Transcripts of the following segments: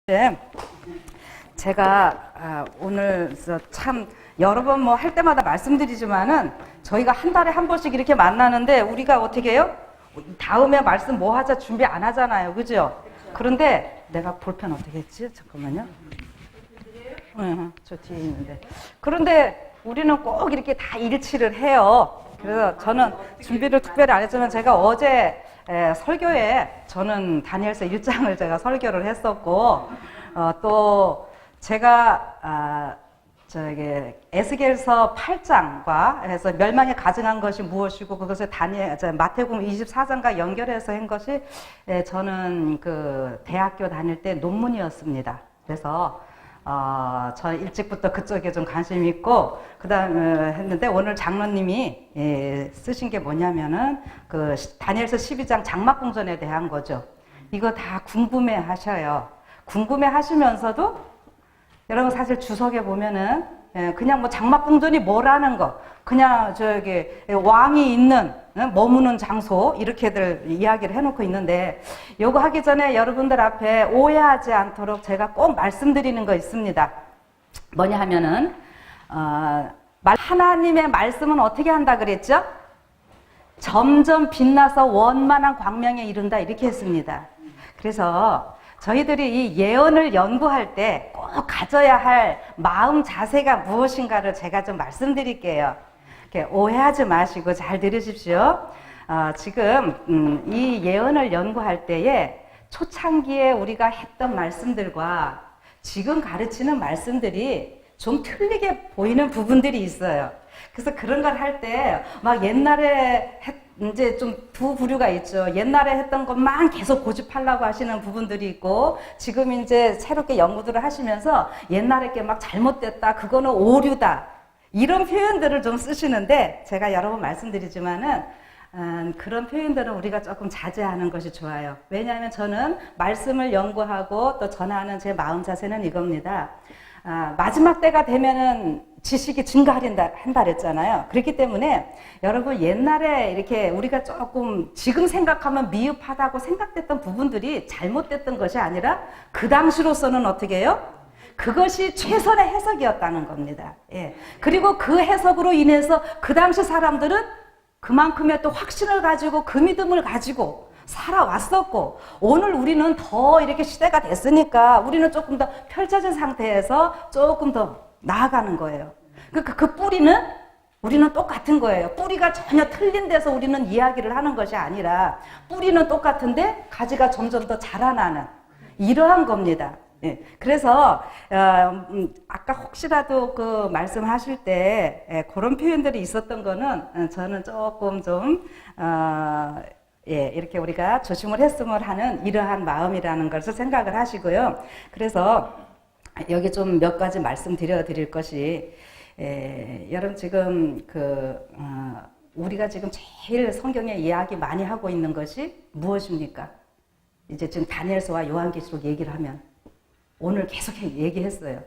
네, 제가 오늘 참 여러 번 뭐 할 때마다 말씀드리지만은 저희가 한 달에 한 번씩 이렇게 만나는데 우리가 어떻게 해요? 다음에 말씀 뭐 하자 준비 안 하잖아요. 그죠? 그런데 내가 볼펜 어떻게 했지? 잠깐만요. 응, 저 뒤에 있는데. 그런데 우리는 꼭 이렇게 다 일치를 해요. 그래서 저는 준비를 특별히 안 했지만 제가 어제 설교에 저는 다니엘서 1장을 제가 설교를 했었고 또 제가 에스겔서 8장과 해서 멸망에 가증한 것이 무엇이고 그것을 마태복음 24장과 연결해서 한 것이 저는 그 대학교 다닐 때 논문이었습니다. 그래서 저 일찍부터 그쪽에 좀 관심이 있고 그다음에 했는데 오늘 장로님이 쓰신 게 뭐냐면은 그 다니엘서 12장 장막궁전에 대한 거죠. 이거 다 궁금해 하셔요. 궁금해 하시면서도 여러분 사실 주석에 보면은 그냥 뭐 장막궁전이 뭐라는 거 그냥 저기 왕이 있는 머무는 장소 이렇게들 이야기를 해놓고 있는데 요거 하기 전에 여러분들 앞에 오해하지 않도록 제가 꼭 말씀드리는 거 있습니다. 뭐냐 하면은 하나님의 말씀은 어떻게 한다 그랬죠? 점점 빛나서 원만한 광명에 이른다 이렇게 했습니다. 그래서 저희들이 이 예언을 연구할 때 꼭 가져야 할 마음 자세가 무엇인가를 제가 좀 말씀드릴게요. 이렇게 오해하지 마시고 잘 들으십시오. 지금 이 예언을 연구할 때에 초창기에 우리가 했던 말씀들과 지금 가르치는 말씀들이 좀 틀리게 보이는 부분들이 있어요. 그래서 그런 걸 할 때 막 옛날에 이제 좀 두 부류가 있죠. 옛날에 했던 것만 계속 고집하려고 하시는 부분들이 있고 지금 이제 새롭게 연구들을 하시면서 옛날에 게 막 잘못됐다. 그거는 오류다. 이런 표현들을 좀 쓰시는데 제가 여러 번 말씀드리지만은 그런 표현들은 우리가 조금 자제하는 것이 좋아요. 왜냐하면 저는 말씀을 연구하고 또 전하는 제 마음 자세는 이겁니다. 마지막 때가 되면은 지식이 증가한다 그랬잖아요. 그렇기 때문에 여러분 옛날에 이렇게 우리가 조금 지금 생각하면 미흡하다고 생각됐던 부분들이 잘못됐던 것이 아니라 그 당시로서는 어떻게 해요? 그것이 최선의 해석이었다는 겁니다. 예. 그리고 그 해석으로 인해서 그 당시 사람들은 그만큼의 또 확신을 가지고 그 믿음을 가지고 살아왔었고 오늘 우리는 더 이렇게 시대가 됐으니까 우리는 조금 더 펼쳐진 상태에서 조금 더 나아가는 거예요. 그러니까 그 뿌리는 우리는 똑같은 거예요. 뿌리가 전혀 틀린 데서 우리는 이야기를 하는 것이 아니라 뿌리는 똑같은데 가지가 점점 더 자라나는 이러한 겁니다. 예. 그래서 아까 혹시라도 그 말씀하실 때 그런 표현들이 있었던 거는 저는 조금 좀 이렇게 우리가 조심을 했으면 하는 이러한 마음이라는 것을 생각을 하시고요. 그래서 여기 좀 몇 가지 말씀드려 드릴 것이 여러분 지금 우리가 지금 제일 성경에 이야기 많이 하고 있는 것이 무엇입니까? 이제 지금 다니엘서와 요한계시록 얘기를 하면 오늘 계속 얘기했어요.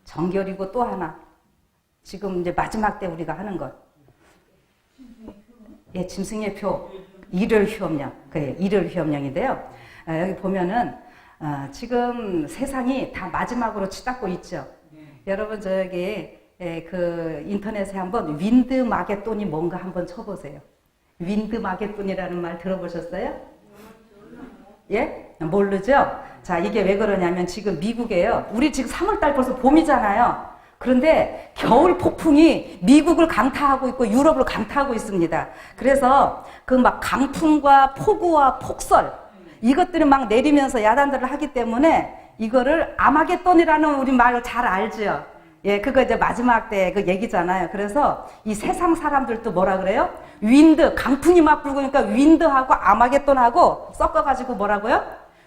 정결이고 또 하나 지금 이제 마지막 때 우리가 하는 것 짐승의 표, 일월 휴업령. 그래요. 일월 휴업령인데요. 여기 보면은, 지금 세상이 다 마지막으로 치닫고 있죠. 여러분, 저기, 그 인터넷에 한번 윈드 마겟돈이 뭔가 한번 쳐보세요. 윈드 마겟돈이라는 말 들어보셨어요? 예? 모르죠? 자, 이게 왜 그러냐면 지금 미국에요. 우리 지금 3월달 벌써 봄이잖아요. 그런데 겨울 폭풍이 미국을 강타하고 있고 유럽을 강타하고 있습니다. 그래서 그 막 강풍과 폭우와 폭설 이것들이 막 내리면서 야단들을 하기 때문에 이거를 아마겟돈이라는 우리 말 잘 알죠. 예, 그거 이제 마지막 때 그 얘기잖아요. 그래서 이 세상 사람들도 뭐라 그래요? 윈드, 강풍이 막 불고니까 윈드하고 아마겟돈하고 섞어가지고 뭐라고요?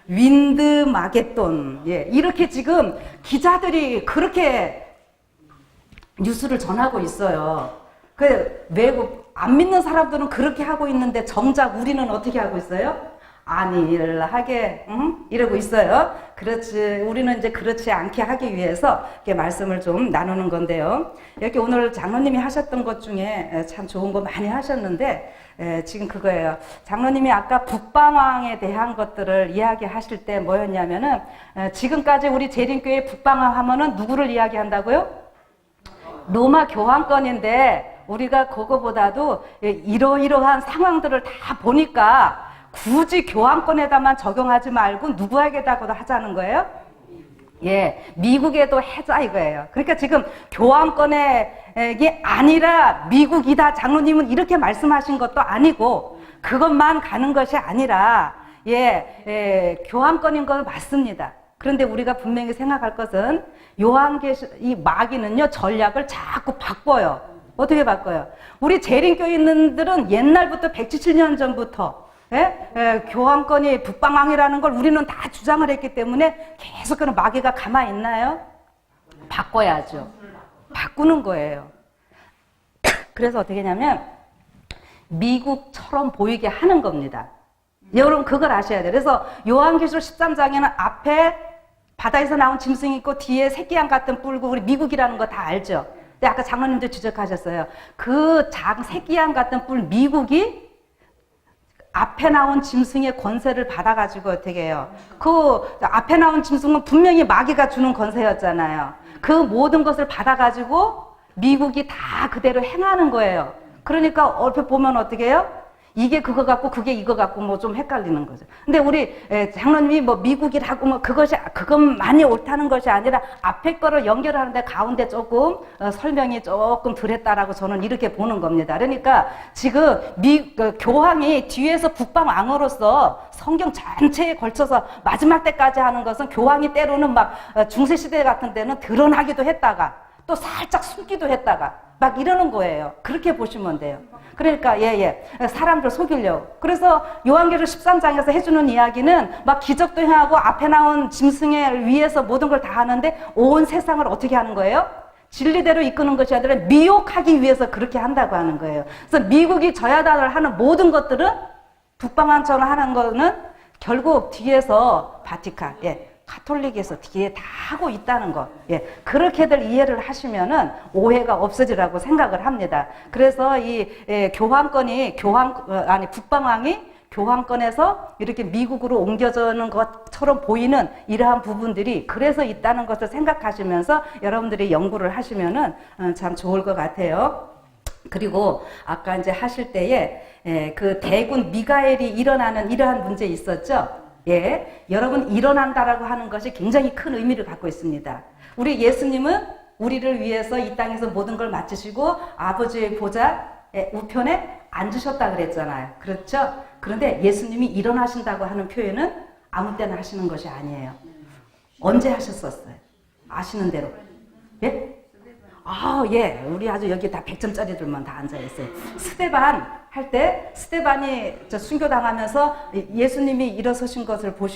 윈드 마겟돈. 예, 이렇게 지금 기자들이 그렇게 뉴스를 전하고 있어요. 그 외국 안 믿는 사람들은 그렇게 하고 있는데 정작 우리는 어떻게 하고 있어요? 안일하게 이러고 있어요. 그렇지, 우리는 이제 그렇지 않게 하기 위해서 이렇게 말씀을 좀 나누는 건데요. 이렇게 오늘 장로님이 하셨던 것 중에 참 좋은 거 많이 하셨는데 지금 그거예요. 장로님이 아까 북방왕에 대한 것들을 이야기하실 때 뭐였냐면은 지금까지 우리 재림교회 북방왕 하면은 누구를 이야기한다고요? 로마 교황권인데 우리가 그거보다도 이러이러한 상황들을 다 보니까 굳이 교황권에다만 적용하지 말고 누구에게다가도 하자는 거예요? 예, 미국에도 해자 이거예요. 그러니까 지금 교황권이 아니라 미국이다. 장로님은 이렇게 말씀하신 것도 아니고 그것만 가는 것이 아니라 교황권인 건 맞습니다. 그런데 우리가 분명히 생각할 것은 이 마귀는요 전략을 자꾸 바꿔요. 어떻게 바꿔요? 우리 재림교인들은 옛날부터 177년 전부터 교황권이 북방왕이라는 걸 우리는 다 주장을 했기 때문에 계속 그런 마귀가 가만히 있나요? 바꿔야죠. 바꾸는 거예요. 그래서 어떻게 하냐면 미국처럼 보이게 하는 겁니다. 여러분 그걸 아셔야 돼요. 그래서 요한계시록 13장에는 앞에 바다에서 나온 짐승이 있고 뒤에 새끼양 같은 뿔고 우리 미국이라는 거 다 알죠? 근데 아까 장로님도 지적하셨어요. 그 새끼양 같은 뿔 미국이 앞에 나온 짐승의 권세를 받아가지고 어떻게 해요? 그 앞에 나온 짐승은 분명히 마귀가 주는 권세였잖아요. 그 모든 것을 받아가지고 미국이 다 그대로 행하는 거예요. 그러니까 얼핏 보면 어떻게 해요? 이게 그거 같고 그게 이거 같고 뭐 좀 헷갈리는 거죠. 근데 우리 장로님이 뭐 미국이라고 뭐 그것만이 옳다는 것이 아니라 앞에 거를 연결하는데 가운데 조금 설명이 조금 덜 했다라고 저는 이렇게 보는 겁니다. 그러니까 지금 교황이 뒤에서 북방왕으로서 성경 전체에 걸쳐서 마지막 때까지 하는 것은 교황이 때로는 막 중세시대 같은 데는 드러나기도 했다가 또 살짝 숨기도 했다가 막 이러는 거예요. 그렇게 보시면 돼요. 그러니까 사람들 속이려고. 그래서 요한계시록 13장에서 해주는 이야기는 막 기적도 행하고 앞에 나온 짐승에 위해서 모든 걸 다 하는데 온 세상을 어떻게 하는 거예요? 진리대로 이끄는 것이 아니라 미혹하기 위해서 그렇게 한다고 하는 거예요. 그래서 미국이 저야단을 하는 모든 것들은 북방왕처럼 하는 거는 결국 뒤에서 바티칸, 가톨릭에서 뒤에 다 하고 있다는 거. 그렇게들 이해를 하시면은 오해가 없어지라고 생각을 합니다. 그래서 이 교황권이 북방왕이 교황권에서 이렇게 미국으로 옮겨지는 것처럼 보이는 이러한 부분들이 그래서 있다는 것을 생각하시면서 여러분들이 연구를 하시면은 참 좋을 것 같아요. 그리고 아까 이제 하실 때에 그 대군 미가엘이 일어나는 이러한 문제 있었죠? 여러분 일어난다라고 하는 것이 굉장히 큰 의미를 갖고 있습니다. 우리 예수님은 우리를 위해서 이 땅에서 모든 걸 마치시고 아버지의 보좌 우편에 앉으셨다 그랬잖아요. 그렇죠? 그런데 예수님이 일어나신다고 하는 표현은 아무 때나 하시는 것이 아니에요. 언제 하셨었어요? 아시는 대로. 우리 아주 여기 다 100점짜리들만 다 앉아있어요. 스데반 할 때 스데반이 순교당하면서 예수님이 일어서신 것을 보고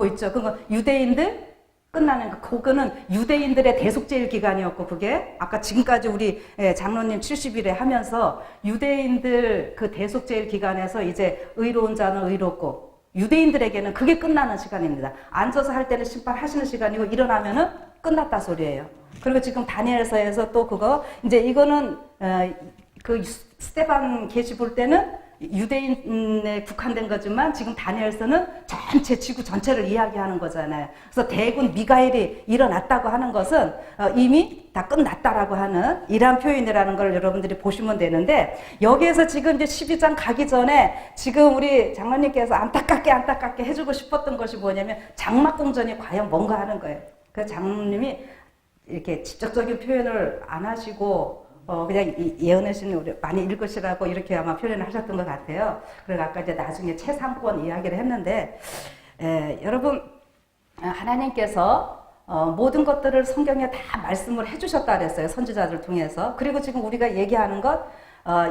있죠. 그거 유대인들 끝나는 그거는 유대인들의 대속제일 기간이었고 그게 아까 지금까지 우리 장로님 70일에 하면서 유대인들 그 대속제일 기간에서 이제 의로운 자는 의롭고 유대인들에게는 그게 끝나는 시간입니다. 앉아서 할 때는 심판하시는 시간이고 일어나면은 끝났다 소리예요. 그리고 지금 다니엘서에서 또 그거 이제 이거는 그 스데반 계시 볼 때는 유대인에 국한된 거지만 지금 다니엘서는 전체 지구 전체를 이야기하는 거잖아요. 그래서 대군 미가엘이 일어났다고 하는 것은 이미 다 끝났다라고 하는 이러한 표현이라는 걸 여러분들이 보시면 되는데 여기에서 지금 이제 12장 가기 전에 지금 우리 장로님께서 안타깝게 해주고 싶었던 것이 뭐냐면 장막공전이 과연 뭔가 하는 거예요. 그래서 장로님이 이렇게 직접적인 표현을 안 하시고 그냥 예언하시는 우리 많이 읽으시라고 이렇게 아마 표현을 하셨던 것 같아요. 그리고 아까 이제 나중에 최상권 이야기를 했는데, 여러분, 하나님께서 모든 것들을 성경에 다 말씀을 해주셨다 그랬어요. 선지자들 통해서. 그리고 지금 우리가 얘기하는 것,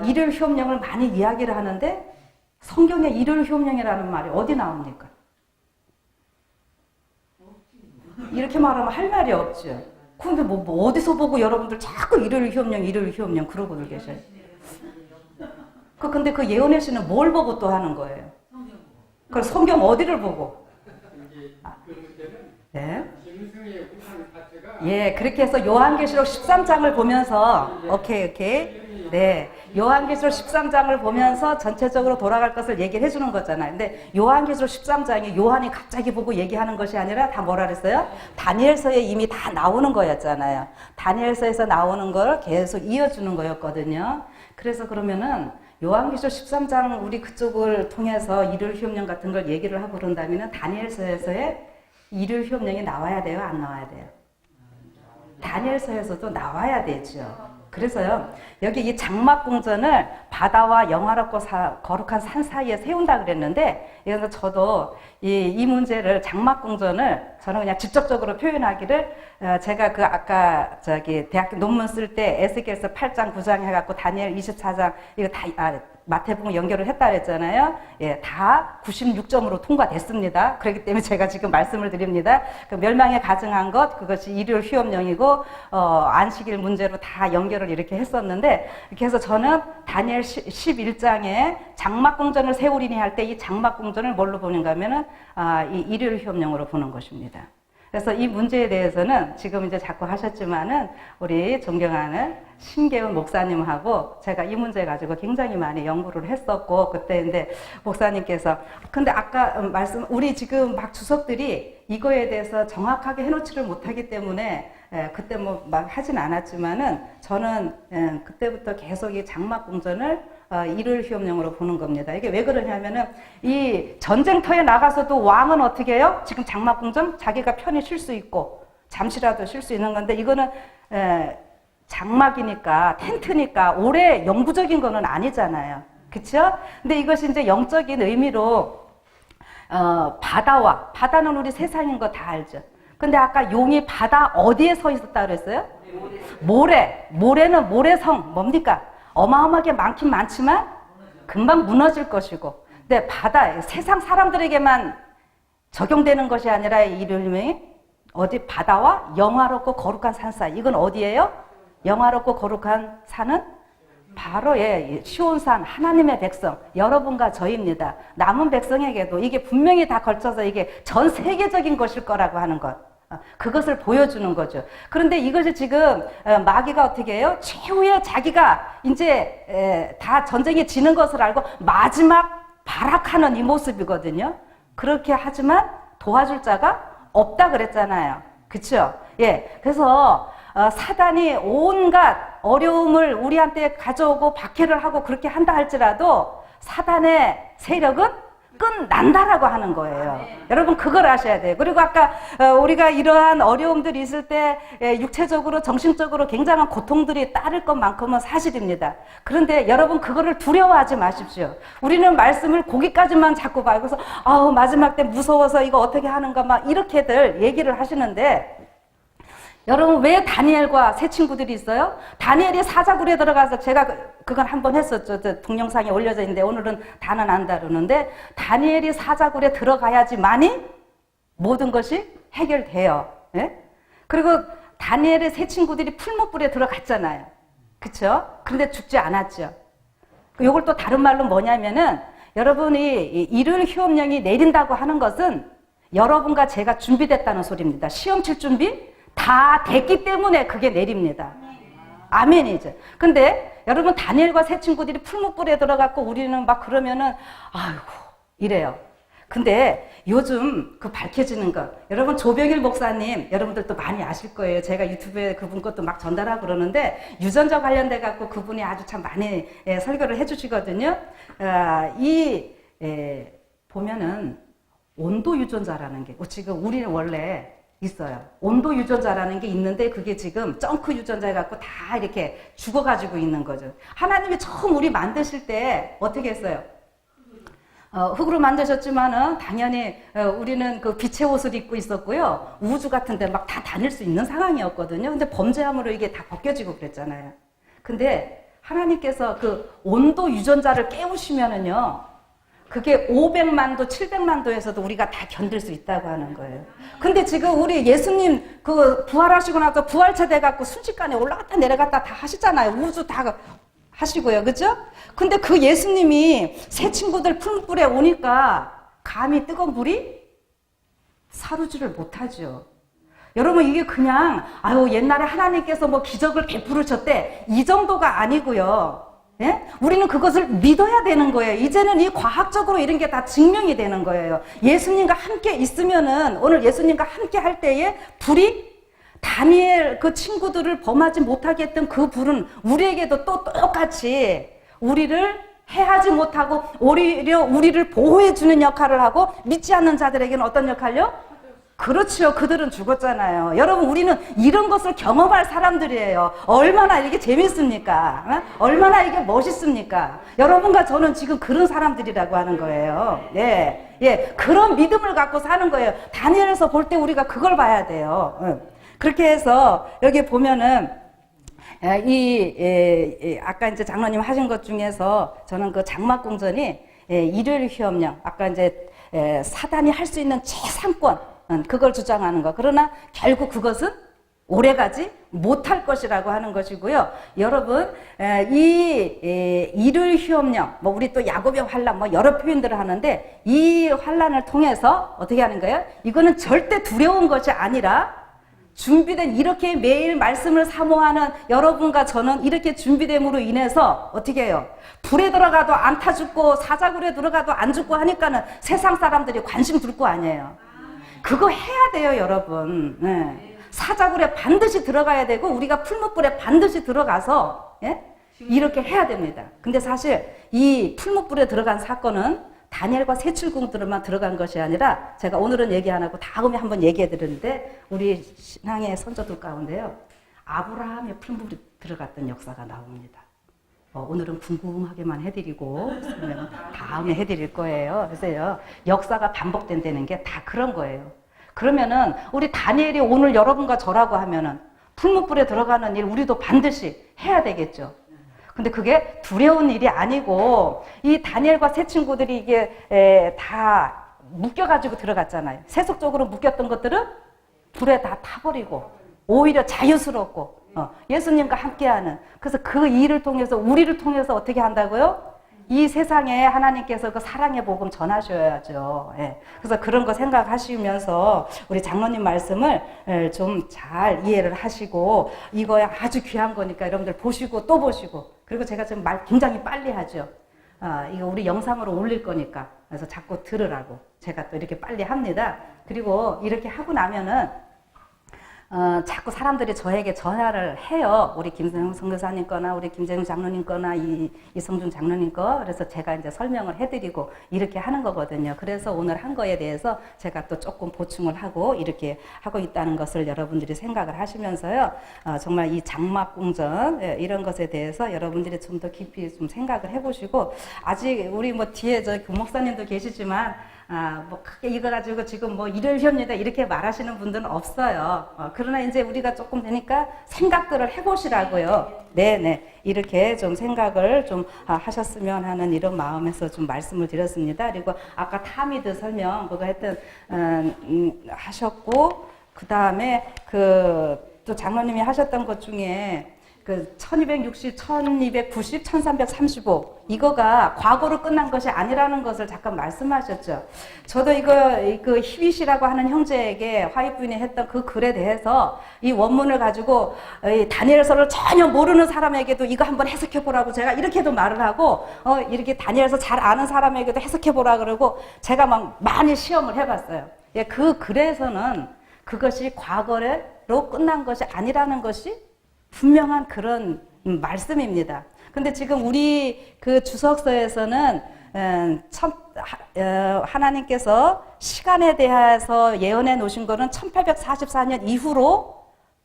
일요일 휴업령을 많이 이야기를 하는데, 성경에 일요일 휴업령이라는 말이 어디 나옵니까? 이렇게 말하면 할 말이 없죠. 근데 뭐 어디서 보고 여러분들 자꾸 일요일 휴업령 그러고들 계셔요. 근데 그 예언의 씨는 뭘 보고 또 하는 거예요? 그 성경 어디를 보고? 이제 그 문제는 네. 짐승의 우상 자체가 예, 그렇게 해서 요한계시록 13장을 보면서 오케이. 네. 요한계시록 13장을 보면서 전체적으로 돌아갈 것을 얘기를 해주는 거잖아요. 근데 요한계시록 13장이 요한이 갑자기 보고 얘기하는 것이 아니라 다 뭐라 그랬어요? 다니엘서에 이미 다 나오는 거였잖아요. 다니엘서에서 나오는 걸 계속 이어주는 거였거든요. 그래서 그러면은 요한계시록 13장 우리 그쪽을 통해서 일요일 휴업령 같은 걸 얘기를 하고 그런다면은 다니엘서에서의 일요일 휴업령이 나와야 돼요? 안 나와야 돼요? 다니엘서에서도 나와야 되죠. 그래서요, 여기 이 장막궁전을 바다와 영화롭고 거룩한 산 사이에 세운다 그랬는데, 그래서 저도 이 문제를 장막궁전을 저는 그냥 직접적으로 표현하기를, 제가 그 아까 대학교 논문 쓸 때 에스겔서 8장, 9장 해갖고 다니엘 24장, 이거 다, 마태복음 연결을 했다 그랬잖아요. 예, 다 96점으로 통과됐습니다. 그렇기 때문에 제가 지금 말씀을 드립니다. 그 멸망에 가증한 것, 그것이 일요일 휴업령이고, 안식일 문제로 다 연결을 이렇게 했었는데, 이렇게 해서 저는 다니엘 11장에 장막궁전을 세우리니 할 때 이 장막궁전을 뭘로 보는가 하면은, 이 일요일 휴업령으로 보는 것입니다. 그래서 이 문제에 대해서는 지금 이제 자꾸 하셨지만은 우리 존경하는 신계훈 목사님하고 제가 이 문제 가지고 굉장히 많이 연구를 했었고, 그때 근데 목사님께서 근데 아까 우리 지금 막 주석들이 이거에 대해서 정확하게 해놓지를 못하기 때문에 그때 뭐 막 하진 않았지만은 저는 그때부터 계속 이 장막궁전을 일요일 휴업령으로 보는 겁니다. 이게 왜 그러냐면은 이 전쟁터에 나가서도 왕은 어떻게 해요? 지금 장막궁전 자기가 편히 쉴 수 있고 잠시라도 쉴 수 있는 건데, 이거는 장막이니까 텐트니까 오래 영구적인 거는 아니잖아요. 그쵸? 근데 이것이 이제 영적인 의미로 바다는 우리 세상인 거 다 알죠. 근데 아까 용이 바다 어디에 서 있었다 그랬어요? 모래는 모래성 뭡니까? 어마어마하게 많긴 많지만 금방 무너질 것이고, 근데 바다, 세상 사람들에게만 적용되는 것이 아니라 이 이름이 어디 바다와 영화롭고 거룩한 산 사이. 이건 어디예요? 영화롭고 거룩한 산은 바로 시온산, 하나님의 백성, 여러분과 저입니다. 남은 백성에게도 이게 분명히 다 걸쳐서 이게 전 세계적인 것일 거라고 하는 것. 그것을 보여주는 거죠. 그런데 이것이 지금 마귀가 어떻게 해요? 최후에 자기가 이제 다 전쟁이 지는 것을 알고 마지막 발악하는 이 모습이거든요. 그렇게 하지만 도와줄 자가 없다 그랬잖아요. 그쵸? 예. 그래서 사단이 온갖 어려움을 우리한테 가져오고 박해를 하고 그렇게 한다 할지라도 사단의 세력은 끝난다라고 하는 거예요. 여러분 그걸 아셔야 돼요. 그리고 아까 우리가 이러한 어려움들이 있을 때 육체적으로 정신적으로 굉장한 고통들이 따를 것만큼은 사실입니다. 그런데 여러분 그거를 두려워하지 마십시오. 우리는 말씀을 거기까지만 자꾸 봐요. 그래서 마지막 때 무서워서 이거 어떻게 하는가 막 이렇게들 얘기를 하시는데, 여러분 왜 다니엘과 새 친구들이 있어요? 다니엘이 사자굴에 들어가서 제가 그건 한번 했었죠. 동영상에 올려져 있는데 오늘은 다는 안 다루는데, 다니엘이 사자굴에 들어가야지만이 모든 것이 해결돼요. 예? 그리고 다니엘의 새 친구들이 풀무불에 들어갔잖아요. 그쵸? 그런데 죽지 않았죠. 이걸 또 다른 말로 뭐냐면은, 여러분이 일요일 휴업령이 내린다고 하는 것은 여러분과 제가 준비됐다는 소리입니다. 시험 칠 준비 다 됐기 때문에 그게 내립니다. 아멘이죠. 근데 여러분 다니엘과 새 친구들이 풀무불에 들어갔고 우리는 막 그러면은 아이고 이래요. 근데 요즘 그 밝혀지는 것, 여러분 조병일 목사님 여러분들도 많이 아실 거예요. 제가 유튜브에 그분 것도 막 전달하고 그러는데 유전자 관련돼 갖고 그분이 아주 참 많이 설교를 해주시거든요. 보면은 온도 유전자라는 게 지금 우리는 원래 있어요. 온도 유전자라는 게 있는데 그게 지금 점크 유전자 갖고 다 이렇게 죽어가지고 있는 거죠. 하나님이 처음 우리 만드실 때 어떻게 했어요? 흙으로 만드셨지만은 당연히 우리는 그 빛의 옷을 입고 있었고요. 우주 같은 데 막 다 다닐 수 있는 상황이었거든요. 근데 범죄함으로 이게 다 벗겨지고 그랬잖아요. 근데 하나님께서 그 온도 유전자를 깨우시면은요, 그게 500만도, 700만도에서도 우리가 다 견딜 수 있다고 하는 거예요. 근데 지금 우리 예수님 그 부활하시고 나서 부활체 돼갖고 순식간에 올라갔다 내려갔다 다 하시잖아요. 우주 다 하시고요. 그죠? 근데 그 예수님이 새 친구들 풀무불에 오니까 감히 뜨거운 불이 사르지를 못하죠. 여러분 이게 그냥 아유 옛날에 하나님께서 뭐 기적을 베풀으셨대 이 정도가 아니고요. 예? 우리는 그것을 믿어야 되는 거예요. 이제는 이 과학적으로 이런 게 다 증명이 되는 거예요. 예수님과 함께 있으면은 오늘 예수님과 함께 할 때에 불이 다니엘 그 친구들을 범하지 못하게 했던 그 불은 우리에게도 또 똑같이 우리를 해하지 못하고 오히려 우리를 보호해 주는 역할을 하고 믿지 않는 자들에게는 어떤 역할요? 그렇죠. 그들은 죽었잖아요. 여러분 우리는 이런 것을 경험할 사람들이에요. 얼마나 이게 재밌습니까? 어? 얼마나 이게 멋있습니까? 여러분과 저는 지금 그런 사람들이라고 하는 거예요. 예, 예, 그런 믿음을 갖고 사는 거예요. 다니엘에서 볼 때 우리가 그걸 봐야 돼요. 그렇게 해서 여기 보면은 아까 이제 장로님 하신 것 중에서 저는 그 장막궁전이 일요일 휴업령 아까 이제 사단이 할 수 있는 최상권 그걸 주장하는 거. 그러나 결국 그것은 오래가지 못할 것이라고 하는 것이고요. 여러분 이 일요일 휴업령 뭐 우리 또 야곱의 환란 뭐 여러 표현들을 하는데 이 환란을 통해서 어떻게 하는 거예요? 이거는 절대 두려운 것이 아니라 준비된 이렇게 매일 말씀을 사모하는 여러분과 저는 이렇게 준비됨으로 인해서 어떻게 해요? 불에 들어가도 안 타 죽고 사자굴에 들어가도 안 죽고 하니까는 세상 사람들이 관심 둘 거 아니에요. 그거 해야 돼요, 여러분. 네. 사자굴에 반드시 들어가야 되고 우리가 풀무불에 반드시 들어가서 예? 이렇게 해야 됩니다. 근데 사실 이 풀무불에 들어간 사건은 다니엘과 세칠궁들만 들어간 것이 아니라 제가 오늘은 얘기 안 하고 다음에 한번 얘기해 드리는데 우리 신앙의 선조들 가운데요. 아브라함의 풀무불에 들어갔던 역사가 나옵니다. 오늘은 궁금하게만 해드리고 다음에 해드릴 거예요. 그래서요 역사가 반복된다는 게 다 그런 거예요. 그러면은 우리 다니엘이 오늘 여러분과 저라고 하면은 풀무불에 들어가는 일 우리도 반드시 해야 되겠죠. 근데 그게 두려운 일이 아니고 이 다니엘과 세 친구들이 이게 다 묶여가지고 들어갔잖아요. 세속적으로 묶였던 것들은 불에 다 타버리고 오히려 자유스럽고 예수님과 함께하는 그래서 그 일을 통해서 우리를 통해서 어떻게 한다고요? 이 세상에 하나님께서 그 사랑의 복음 전하셔야죠. 예. 그래서 그런 거 생각하시면서 우리 장로님 말씀을 좀 잘 이해를 하시고 이거 아주 귀한 거니까 여러분들 보시고 또 보시고 그리고 제가 지금 말 굉장히 빨리 하죠. 이거 우리 영상으로 올릴 거니까 그래서 자꾸 들으라고 제가 또 이렇게 빨리 합니다. 그리고 이렇게 하고 나면은 자꾸 사람들이 저에게 전화를 해요. 우리 김성훈 선교사님 거나 우리 김재웅 장로님 거나 이성준 장로님 거. 그래서 제가 이제 설명을 해드리고 이렇게 하는 거거든요. 그래서 오늘 한 거에 대해서 제가 또 조금 보충을 하고 이렇게 하고 있다는 것을 여러분들이 생각을 하시면서요. 정말 이 장막궁전 이런 것에 대해서 여러분들이 좀 더 깊이 좀 생각을 해보시고 아직 우리 뭐 뒤에 저 교목사님도 계시지만 뭐 크게 이거 가지고 지금 뭐 이러렵니다 이렇게 말하시는 분들은 없어요. 그러나 이제 우리가 조금 되니까 생각들을 해보시라고요. 네네 이렇게 좀 생각을 좀 하셨으면 하는 이런 마음에서 좀 말씀을 드렸습니다. 그리고 아까 타미드 설명 그거 했던 하셨고 그 다음에 그 또 장로님이 하셨던 것 중에 그 1260, 1290, 1335 이거가 과거로 끝난 것이 아니라는 것을 잠깐 말씀하셨죠. 저도 이거 그 히빗이라고 하는 형제에게 화입 부인이 했던 그 글에 대해서 이 원문을 가지고 이 다니엘서를 전혀 모르는 사람에게도 이거 한번 해석해 보라고 제가 이렇게도 말을 하고 이렇게 다니엘서 잘 아는 사람에게도 해석해 보라 그러고 제가 막 많이 시험을 해봤어요. 예, 그 글에서는 그것이 과거로 끝난 것이 아니라는 것이 분명한 그런 말씀입니다. 근데 지금 우리 그 주석서에서는 하나님께서 시간에 대해서 예언해 놓으신 거는 1844년 이후로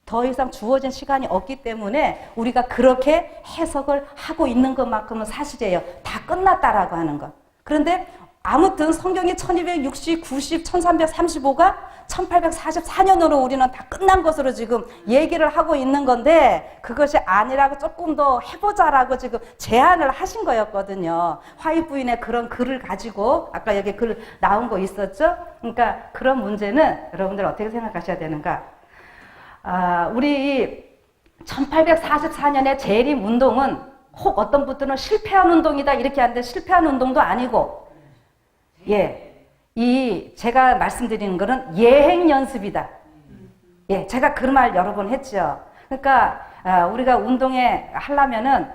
더 이상 주어진 시간이 없기 때문에 우리가 그렇게 해석을 하고 있는 것만큼은 사실이에요. 다 끝났다라고 하는 것. 그런데 아무튼 성경이 1260, 90, 1335가 1844년으로 우리는 다 끝난 것으로 지금 얘기를 하고 있는 건데 그것이 아니라고 조금 더 해보자라고 지금 제안을 하신 거였거든요. 화입 부인의 그런 글을 가지고 아까 여기 글 나온 거 있었죠? 그러니까 그런 문제는 여러분들 어떻게 생각하셔야 되는가? 우리 1844년의 재림 운동은 혹 어떤 분들은 실패한 운동이다 이렇게 하는데 실패한 운동도 아니고 예. 제가 말씀드리는 거는 예행 연습이다. 예, 제가 그 말 여러 번 했죠. 그러니까 우리가 운동에 하려면은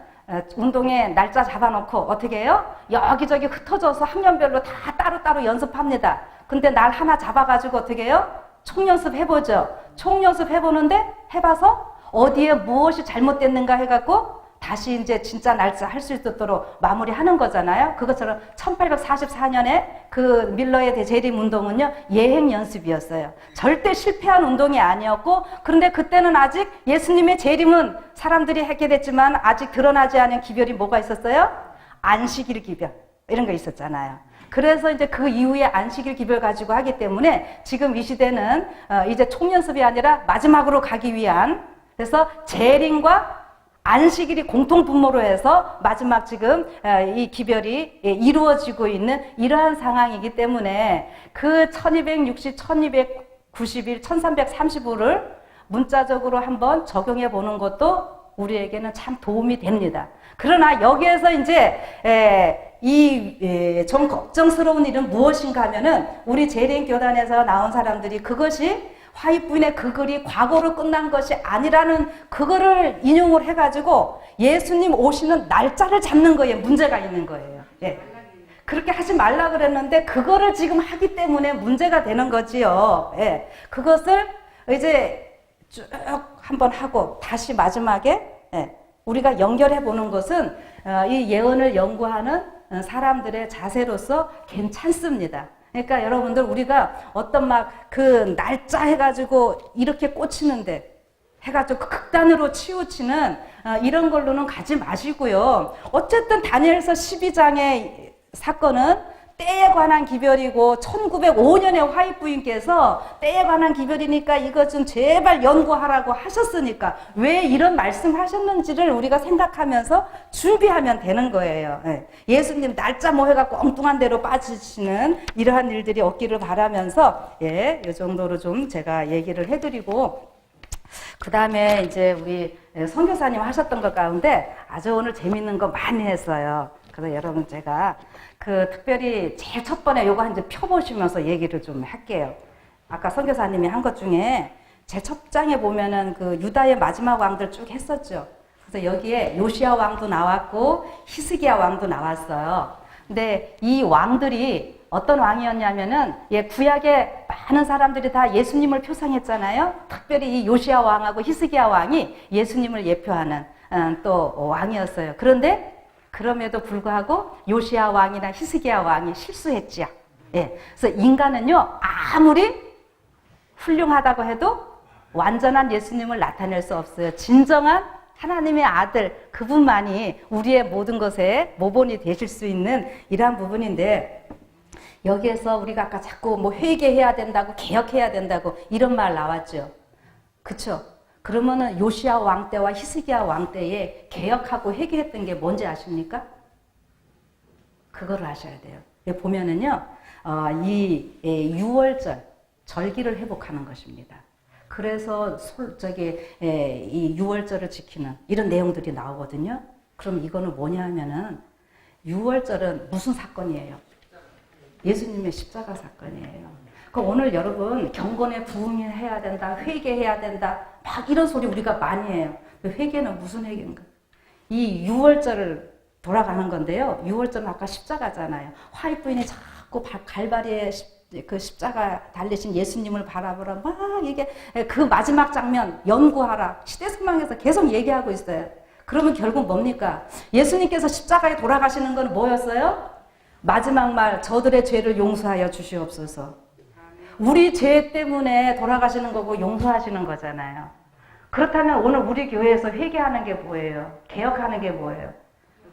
운동에 날짜 잡아놓고 어떻게 해요? 여기저기 흩어져서 학년별로 다 따로따로 연습합니다. 근데 날 하나 잡아가지고 어떻게 해요? 총연습 해보죠. 총연습 해보는데 해봐서 어디에 무엇이 잘못됐는가 해갖고 다시 이제 진짜 날짜 할 수 있도록 마무리하는 거잖아요. 그것처럼 1844년에 그 밀러의 대재림 운동은요, 예행 연습이었어요. 절대 실패한 운동이 아니었고, 그런데 그때는 아직 예수님의 재림은 사람들이 하게 됐지만 아직 드러나지 않은 기별이 뭐가 있었어요? 안식일 기별. 이런 거 있었잖아요. 그래서 이제 그 이후에 안식일 기별 가지고 하기 때문에 지금 이 시대는 이제 총연습이 아니라 마지막으로 가기 위한, 그래서 재림과 안식일이 공통 분모로 해서 마지막 지금 이 기별이 이루어지고 있는 이러한 상황이기 때문에 그 1260, 1291, 1335를 문자적으로 한번 적용해 보는 것도 우리에게는 참 도움이 됩니다. 그러나 여기에서 이제 좀 걱정스러운 일은 무엇인가 하면은 우리 재림교단에서 나온 사람들이 그것이 화이부인의 그 글이 과거로 끝난 것이 아니라는 그거를 인용을 해가지고 예수님 오시는 날짜를 잡는 거에 문제가 있는 거예요. 예. 그렇게 하지 말라 그랬는데 그거를 지금 하기 때문에 문제가 되는 거지요. 예. 그것을 이제 쭉 한번 하고 다시 마지막에 우리가 연결해 보는 것은 이 예언을 연구하는 사람들의 자세로서 괜찮습니다. 그러니까 여러분들 우리가 어떤 막 그 날짜 해가지고 이렇게 꽂히는데 해가지고 극단으로 치우치는 이런 걸로는 가지 마시고요. 어쨌든 다니엘서 12장의 사건은 때에 관한 기별이고 1905년에 화이트부인께서 때에 관한 기별이니까 이것 좀 제발 연구하라고 하셨으니까 왜 이런 말씀하셨는지를 우리가 생각하면서 준비하면 되는 거예요. 예수님 날짜 뭐 해갖고 엉뚱한 대로 빠지시는 이러한 일들이 없기를 바라면서 이 정도로 좀 제가 얘기를 해드리고 그 다음에 이제 우리 선교사님 하셨던 것 가운데 아주 오늘 재밌는 거 많이 했어요. 그래서 여러분 제가 특별히 제일 첫 번에 요거 이제 펴보시면서 얘기를 좀 할게요. 아까 선교사님이 한 것 중에 제 첫 장에 보면은 그 유다의 마지막 왕들 쭉 했었죠. 그래서 여기에 요시야 왕도 나왔고 히스기야 왕도 나왔어요. 근데 이 왕들이 어떤 왕이었냐면은 구약에 많은 사람들이 다 예수님을 표상했잖아요. 특별히 이 요시야 왕하고 히스기야 왕이 예수님을 예표하는 또 왕이었어요. 그런데 그럼에도 불구하고 요시야 왕이나 히스기야 왕이 실수했지요. 그래서 인간은요 아무리 훌륭하다고 해도 완전한 예수님을 나타낼 수 없어요. 진정한 하나님의 아들 그분만이 우리의 모든 것에 모본이 되실 수 있는 이러한 부분인데 여기에서 우리가 아까 자꾸 뭐 회개해야 된다고 개혁해야 된다고 이런 말 나왔죠. 그쵸? 그러면은 요시야 왕 때와 히스기야 왕 때에 개혁하고 회개했던 게 뭔지 아십니까? 그거를 아셔야 돼요. 여기 보면은요, 이 6월절 절기를 회복하는 것입니다. 그래서 이 6월절을 지키는 이런 내용들이 나오거든요. 그럼 이거는 뭐냐 하면은 6월절은 무슨 사건이에요? 예수님의 십자가 사건이에요. 그럼 오늘 여러분 경건에 부응해야 된다, 회개해야 된다, 막 이런 소리 우리가 많이 해요. 회개는 무슨 회개인가? 이 6월절을 돌아가는 건데요. 6월절은 아까 십자가잖아요. 화이트부인이 자꾸 갈바리에 그 십자가 달리신 예수님을 바라보라 막 이게 그 마지막 장면 연구하라 시대선망에서 계속 얘기하고 있어요. 그러면 결국 뭡니까? 예수님께서 십자가에 돌아가시는 건 뭐였어요? 마지막 말 저들의 죄를 용서하여 주시옵소서. 우리 죄 때문에 돌아가시는 거고 용서하시는 거잖아요. 그렇다면 오늘 우리 교회에서 회개하는 게 뭐예요? 개혁하는 게 뭐예요?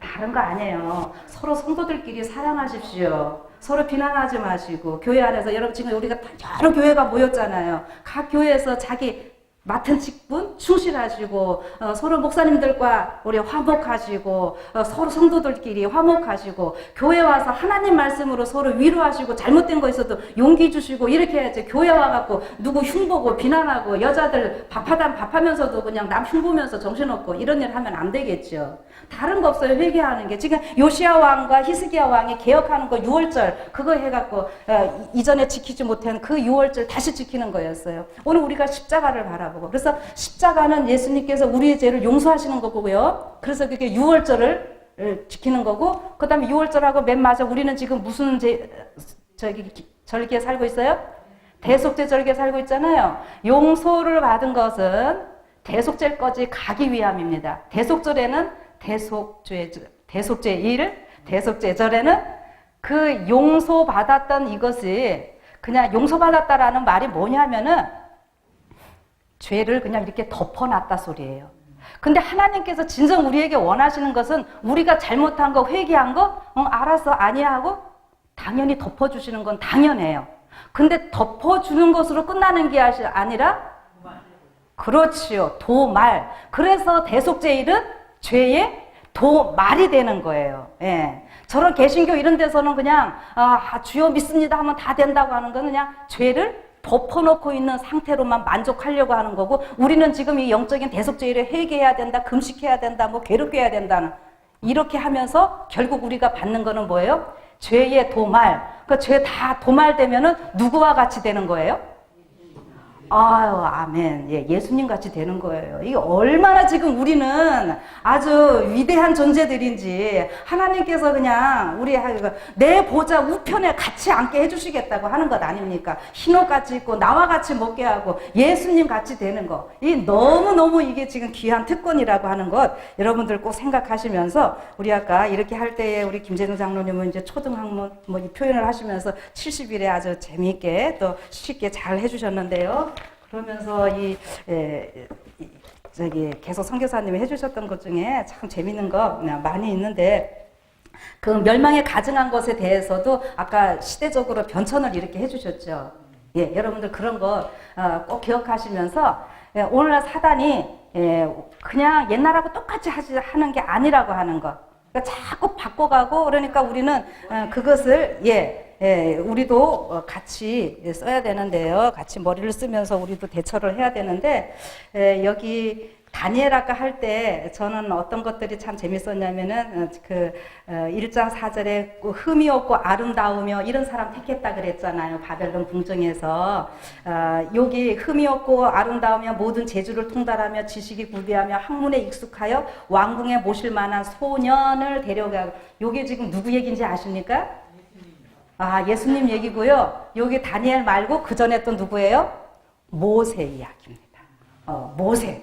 다른 거 아니에요. 서로 성도들끼리 사랑하십시오. 서로 비난하지 마시고 교회 안에서 여러분 지금 우리가 여러 교회가 모였잖아요. 각 교회에서 자기 맡은 직분 충실하시고 서로 목사님들과 우리 화목하시고 서로 성도들끼리 화목하시고 교회 와서 하나님 말씀으로 서로 위로하시고 잘못된 거 있어도 용기 주시고 이렇게 해야지. 교회 와갖고 누구 흉보고 비난하고 여자들 밥하면서도 그냥 남 흉보면서 정신없고 이런 일 하면 안 되겠죠. 다른 거 없어요. 회개하는 게. 지금 요시야 왕과 히스기야 왕이 개혁하는 거 6월절 그거 해갖고 이전에 지키지 못한 그 6월절 다시 지키는 거였어요. 오늘 우리가 십자가를 바라보고 그래서 십자가는 예수님께서 우리의 죄를 용서하시는 거고요. 그래서 그게 6월절을 지키는 거고 그 다음에 6월절하고 맨 맞아 우리는 지금 무슨 절기에 살고 있어요? 대속죄 절기에 살고 있잖아요. 용서를 받은 것은 대속죄까지 가기 위함입니다. 대속절에는 대속죄절에는 그 용서받았던 이것이 그냥 용서받았다라는 말이 뭐냐면은 죄를 그냥 이렇게 덮어놨다 소리예요. 근데 하나님께서 진정 우리에게 원하시는 것은 우리가 잘못한 거, 회개한 거, 알았어, 아니야 하고 당연히 덮어주시는 건 당연해요. 근데 덮어주는 것으로 끝나는 게 아니라 그렇지요. 도말. 그래서 대속죄일은 죄의 도말이 되는 거예요. 예. 저런 개신교 이런 데서는 그냥 주여 믿습니다 하면 다 된다고 하는 건 그냥 죄를 덮어놓고 있는 상태로만 만족하려고 하는 거고 우리는 지금 이 영적인 대속죄일을 회개해야 된다, 금식해야 된다, 뭐 괴롭게 해야 된다는 이렇게 하면서 결국 우리가 받는 거는 뭐예요? 죄의 도말. 그 죄 다 도말되면은 누구와 같이 되는 거예요? 아유, 아멘. 예, 예수님 같이 되는 거예요. 이게 얼마나 지금 우리는 아주 위대한 존재들인지 하나님께서 그냥 우리 내 보좌 우편에 같이 앉게 해주시겠다고 하는 것 아닙니까? 흰옷 같이 입고 나와 같이 먹게 하고 예수님 같이 되는 거. 이 너무너무 이게 지금 귀한 특권이라고 하는 것 여러분들 꼭 생각하시면서 우리 아까 이렇게 할 때에 우리 김재동 장로님은 이제 초등학문 뭐 이 표현을 하시면서 70일에 아주 재미있게 또 쉽게 잘 해주셨는데요. 그러면서 계속 선교사님이 해주셨던 것 중에 참 재밌는 거 많이 있는데 그 멸망에 가증한 것에 대해서도 아까 시대적으로 변천을 이렇게 해주셨죠. 예, 여러분들 그런 거 꼭 기억하시면서 오늘날 사단이 그냥 옛날하고 똑같이 하는 게 아니라고 하는 거. 그러니까 자꾸 바꿔가고 그러니까 우리는 그것을 우리도 같이 써야 되는데요. 같이 머리를 쓰면서 우리도 대처를 해야 되는데 여기 다니엘 아까 할 때 저는 어떤 것들이 참 재밌었냐면은 1장 4절에 흠이 없고 아름다우며 이런 사람 택했다 그랬잖아요. 바벨론 궁정에서 여기 흠이 없고 아름다우며 모든 재주를 통달하며 지식이 구비하며 학문에 익숙하여 왕궁에 모실 만한 소년을 데려가고 요게 지금 누구 얘기인지 아십니까? 예수님 얘기고요. 여기 다니엘 말고 그 전에 또 누구예요? 모세 이야기입니다. 모세.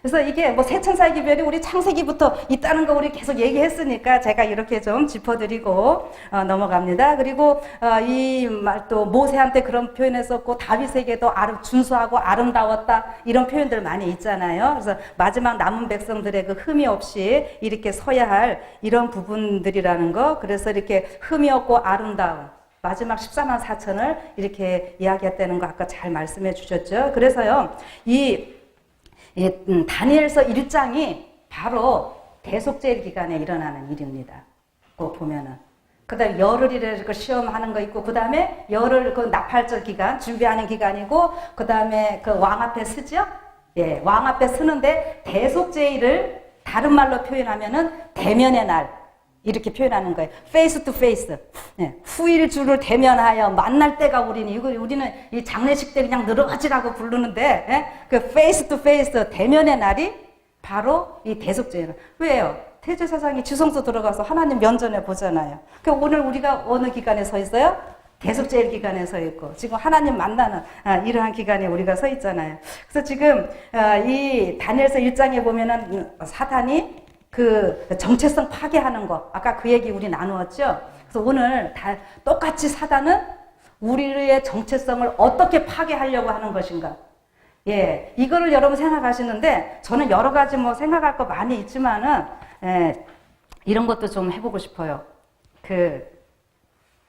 그래서 이게 뭐 세천사의 기별이 우리 창세기부터 있다는 거 우리 계속 얘기했으니까 제가 이렇게 좀 짚어드리고 넘어갑니다. 그리고 이 말 또 모세한테 그런 표현했었고 다윗에게도 준수하고 아름다웠다 이런 표현들 많이 있잖아요. 그래서 마지막 남은 백성들의 그 흠이 없이 이렇게 서야 할 이런 부분들이라는 거. 그래서 이렇게 흠이 없고 아름다운 마지막 14만 4천을 이렇게 이야기했다는 거 아까 잘 말씀해 주셨죠. 그래서요 다니엘서 1장이 바로 대속죄일 기간에 일어나는 일입니다. 꼭 보면은. 그 다음에 열흘이라고 시험하는 거 있고, 그 다음에 열흘 그 나팔절 기간, 준비하는 기간이고, 그 다음에 그 왕 앞에 쓰죠? 예, 왕 앞에 쓰는데 대속죄일을 다른 말로 표현하면은 대면의 날. 이렇게 표현하는 거예요. face to face. 네. 후일주를 대면하여 만날 때가 우리는 이 장례식 때 그냥 늘어지라고 부르는데, 그 face to face 대면의 날이 바로 이 대속죄예요. 왜요? 태제사장이 지성소 들어가서 하나님 면전에 보잖아요. 그 오늘 우리가 어느 기간에 서 있어요? 대속죄일 기간에 서 있고, 지금 하나님 만나는 이러한 기간에 우리가 서 있잖아요. 그래서 지금 이 다니엘서 1장에 보면은 사탄이 그 정체성 파괴하는 거 아까 그 얘기 우리 나누었죠. 그래서 오늘 다 똑같이 사단은 우리의 정체성을 어떻게 파괴하려고 하는 것인가. 예, 이거를 여러분 생각하시는데 저는 여러 가지 뭐 생각할 거 많이 있지만은 이런 것도 좀 해보고 싶어요.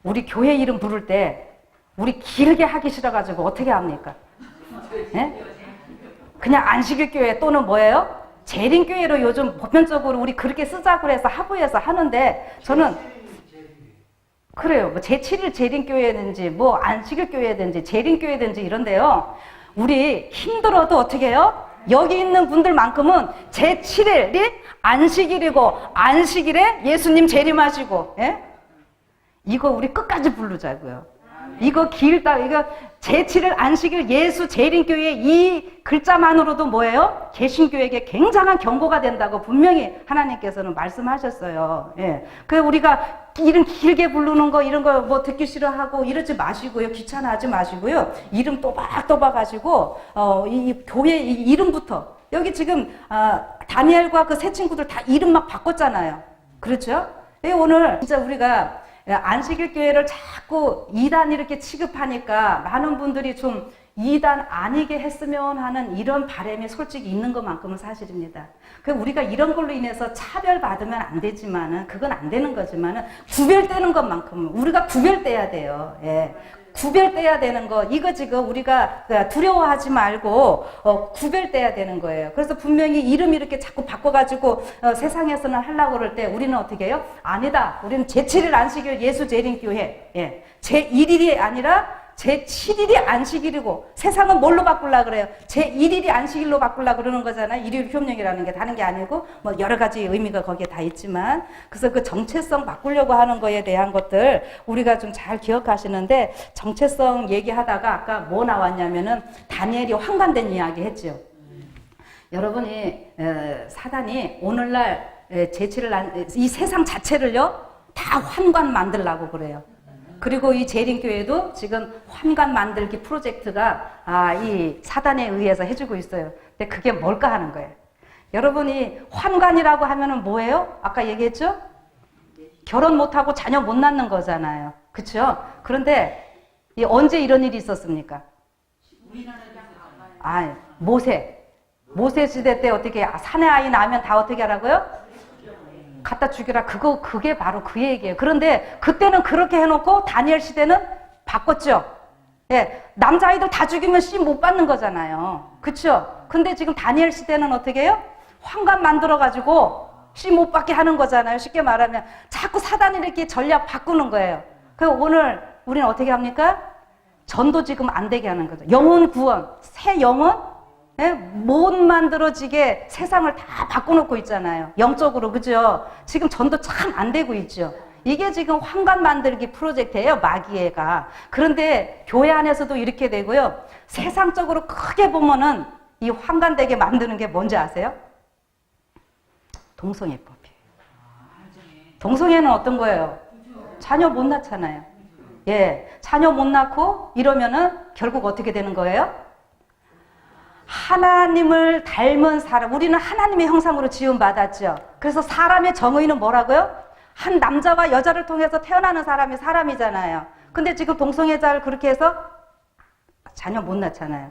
우리 교회 이름 부를 때 우리 길게 하기 싫어가지고 어떻게 합니까? 예? 그냥 안식일 교회 또는 뭐예요? 재림교회로 요즘 보편적으로 우리 그렇게 쓰자고 해서 하부에서 하는데 저는 그래요. 뭐 제7일 재림교회든지 뭐 안식일 교회든지 재림교회든지 이런데요. 우리 힘들어도 어떻게 해요? 여기 있는 분들만큼은 제7일이 안식일이고 안식일에 예수님 재림하시고 예? 이거 우리 끝까지 부르자고요. 이거 길다. 이거 제7일 안식일 예수 재림교회 이 글자만으로도 뭐예요? 개신교에게 굉장한 경고가 된다고 분명히 하나님께서는 말씀하셨어요. 예. 그래서 우리가 이름 길게 부르는 거 이런 거 뭐 듣기 싫어하고 이러지 마시고요. 귀찮아하지 마시고요. 이름 또박또박 하시고 이 교회 이 이름부터 여기 지금 다니엘과 그 세 친구들 다 이름 막 바꿨잖아요. 그렇죠? 오늘 진짜 우리가 안식일 교회를 자꾸 2단 이렇게 취급하니까 많은 분들이 좀 2단 아니게 했으면 하는 이런 바람이 솔직히 있는 것만큼은 사실입니다. 그 우리가 이런 걸로 인해서 차별받으면 안 되지만은 그건 안 되는 거지만은 구별되는 것만큼은 우리가 구별돼야 돼요. 예. 구별돼야 되는 거 이거 지금 우리가 두려워하지 말고 구별돼야 되는 거예요. 그래서 분명히 이름 이렇게 자꾸 바꿔가지고 세상에서는 하려고 그럴 때 우리는 어떻게 해요? 아니다. 우리는 제7일 안식일 예수 재림교회 예. 제1일이 아니라 제7일이 안식일이고 세상은 뭘로 바꾸려고 그래요? 제1일이 안식일로 바꾸려고 그러는 거잖아요. 일요일 효명이라는 게 다른 게 아니고 뭐 여러 가지 의미가 거기에 다 있지만 그래서 그 정체성 바꾸려고 하는 거에 대한 것들 우리가 좀 잘 기억하시는데 정체성 얘기하다가 아까 뭐 나왔냐면은 다니엘이 환관된 이야기 했죠. 여러분이 사단이 오늘날 제7일 이 세상 자체를요 다 환관 만들려고 그래요. 그리고 이 재림교회도 지금 환관 만들기 프로젝트가 이 사단에 의해서 해주고 있어요. 근데 그게 뭘까 하는 거예요. 여러분이 환관이라고 하면은 뭐예요? 아까 얘기했죠? 결혼 못하고 자녀 못 낳는 거잖아요. 그렇죠? 그런데 언제 이런 일이 있었습니까? 모세 시대 때 어떻게 사내 아이 낳으면 다 어떻게 하라고요? 갖다 죽여라. 그게 바로 그 얘기예요. 그런데 그때는 그렇게 해놓고 다니엘 시대는 바꿨죠. 예, 남자아이들 다 죽이면 씨 못 받는 거잖아요. 그쵸? 근데 지금 다니엘 시대는 어떻게 해요? 환관 만들어가지고 씨 못 받게 하는 거잖아요. 쉽게 말하면 자꾸 사단이 이렇게 전략 바꾸는 거예요. 그래서 오늘 우리는 어떻게 합니까? 전도 지금 안 되게 하는 거죠. 영혼 구원, 새 영혼 예? 못 만들어지게 세상을 다 바꿔놓고 있잖아요. 영적으로, 그죠? 지금 전도 참 안 되고 있죠. 이게 지금 환관 만들기 프로젝트예요, 마귀애가. 그런데 교회 안에서도 이렇게 되고요. 세상적으로 크게 보면은 이 환관되게 만드는 게 뭔지 아세요? 동성애법이에요. 동성애는 어떤 거예요? 자녀 못 낳잖아요. 예, 자녀 못 낳고 이러면은 결국 어떻게 되는 거예요? 하나님을 닮은 사람, 우리는 하나님의 형상으로 지음받았죠. 그래서 사람의 정의는 뭐라고요? 한 남자와 여자를 통해서 태어나는 사람이 사람이잖아요. 근데 지금 동성애자를 그렇게 해서 자녀 못 낳잖아요.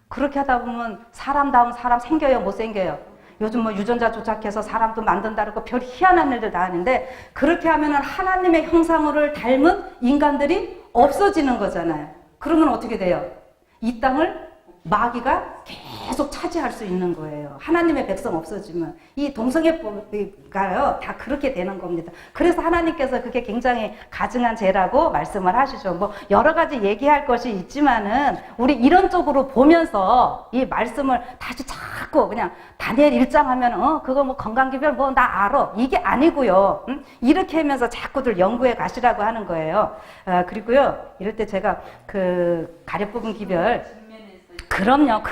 그렇게 하다 보면 사람다운 사람 생겨요, 못 생겨요? 요즘 뭐 유전자 조작해서 사람도 만든다고 별 희한한 일들 다 하는데 그렇게 하면은 하나님의 형상을 닮은 인간들이 없어지는 거잖아요. 그러면 어떻게 돼요? 이 땅을 마귀가 계속 차지할 수 있는 거예요. 하나님의 백성 없어지면. 이 동성애가요, 다 그렇게 되는 겁니다. 그래서 하나님께서 그게 굉장히 가증한 죄라고 말씀을 하시죠. 뭐, 여러 가지 얘기할 것이 있지만은, 우리 이런 쪽으로 보면서 이 말씀을 다시 자꾸 그냥 다니엘 1장 하면, 그거 뭐 건강기별 뭐 나 알아. 이게 아니고요. 이렇게 하면서 자꾸들 연구해 가시라고 하는 거예요. 그리고요, 이럴 때 제가 그 가려 뽑은 기별, 그럼요.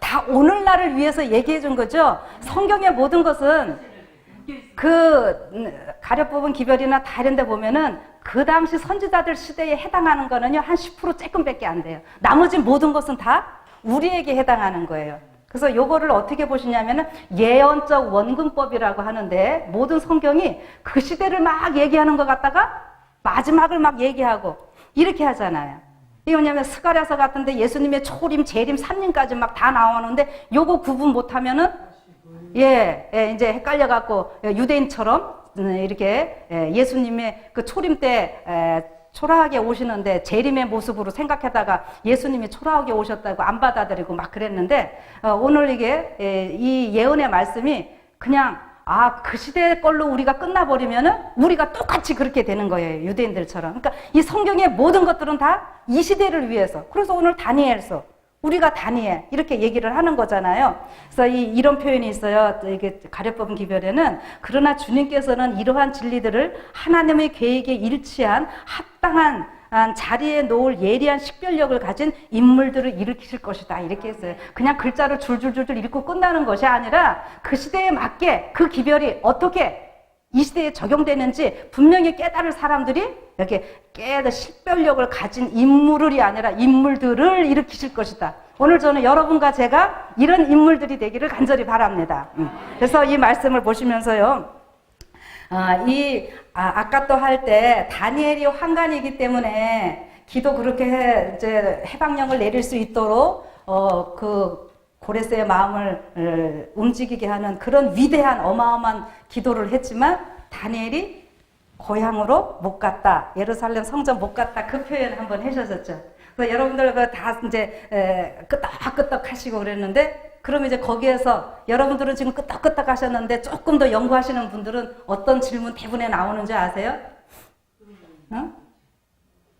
다 오늘날을 위해서 얘기해 준 거죠. 성경의 모든 것은 그 가려 뽑은 기별이나 다른 데 보면은 그 당시 선지자들 시대에 해당하는 거는요, 한 10% 조금밖에 안 돼요. 나머지 모든 것은 다 우리에게 해당하는 거예요. 그래서 요거를 어떻게 보시냐면은 예언적 원근법이라고 하는데 모든 성경이 그 시대를 막 얘기하는 것 같다가 마지막을 막 얘기하고 이렇게 하잖아요. 이게 뭐냐면 스가랴서 같은데 예수님의 초림, 재림, 산림까지 막 다 나오는데 요거 구분 못하면은 이제 헷갈려갖고 유대인처럼 이렇게 예수님의 그 초림 때 초라하게 오시는데 재림의 모습으로 생각하다가 예수님이 초라하게 오셨다고 안 받아들이고 막 그랬는데 오늘 이게 이 예언의 말씀이 그냥 그 시대 걸로 우리가 끝나버리면은 우리가 똑같이 그렇게 되는 거예요. 유대인들처럼. 그러니까 이 성경의 모든 것들은 다 이 시대를 위해서. 그래서 오늘 다니엘서 우리가 다니엘 이렇게 얘기를 하는 거잖아요. 그래서 이런 표현이 있어요. 이게 가려법은 기별에는 그러나 주님께서는 이러한 진리들을 하나님의 계획에 일치한 합당한 자리에 놓을 예리한 식별력을 가진 인물들을 일으키실 것이다. 이렇게 했어요. 그냥 글자를 줄줄줄줄 읽고 끝나는 것이 아니라 그 시대에 맞게 그 기별이 어떻게 이 시대에 적용되는지 분명히 깨달을 사람들이 이렇게 식별력을 가진 인물이 아니라 인물들을 일으키실 것이다. 오늘 저는 여러분과 제가 이런 인물들이 되기를 간절히 바랍니다. 그래서 이 말씀을 보시면서요. 아까 또 할 때 다니엘이 환관이기 때문에 기도 그렇게 이제 해방령을 내릴 수 있도록 그 고레스의 마음을 움직이게 하는 그런 위대한 어마어마한 기도를 했지만 다니엘이 고향으로 못 갔다. 예루살렘 성전 못 갔다. 그 표현 한번 해주셨죠. 그래서 여러분들 다 이제 끄떡끄떡 하시고 그랬는데 그럼 이제 거기에서 여러분들은 지금 끄떡끄떡 하셨는데 조금 더 연구하시는 분들은 어떤 질문 대부분에 나오는지 아세요?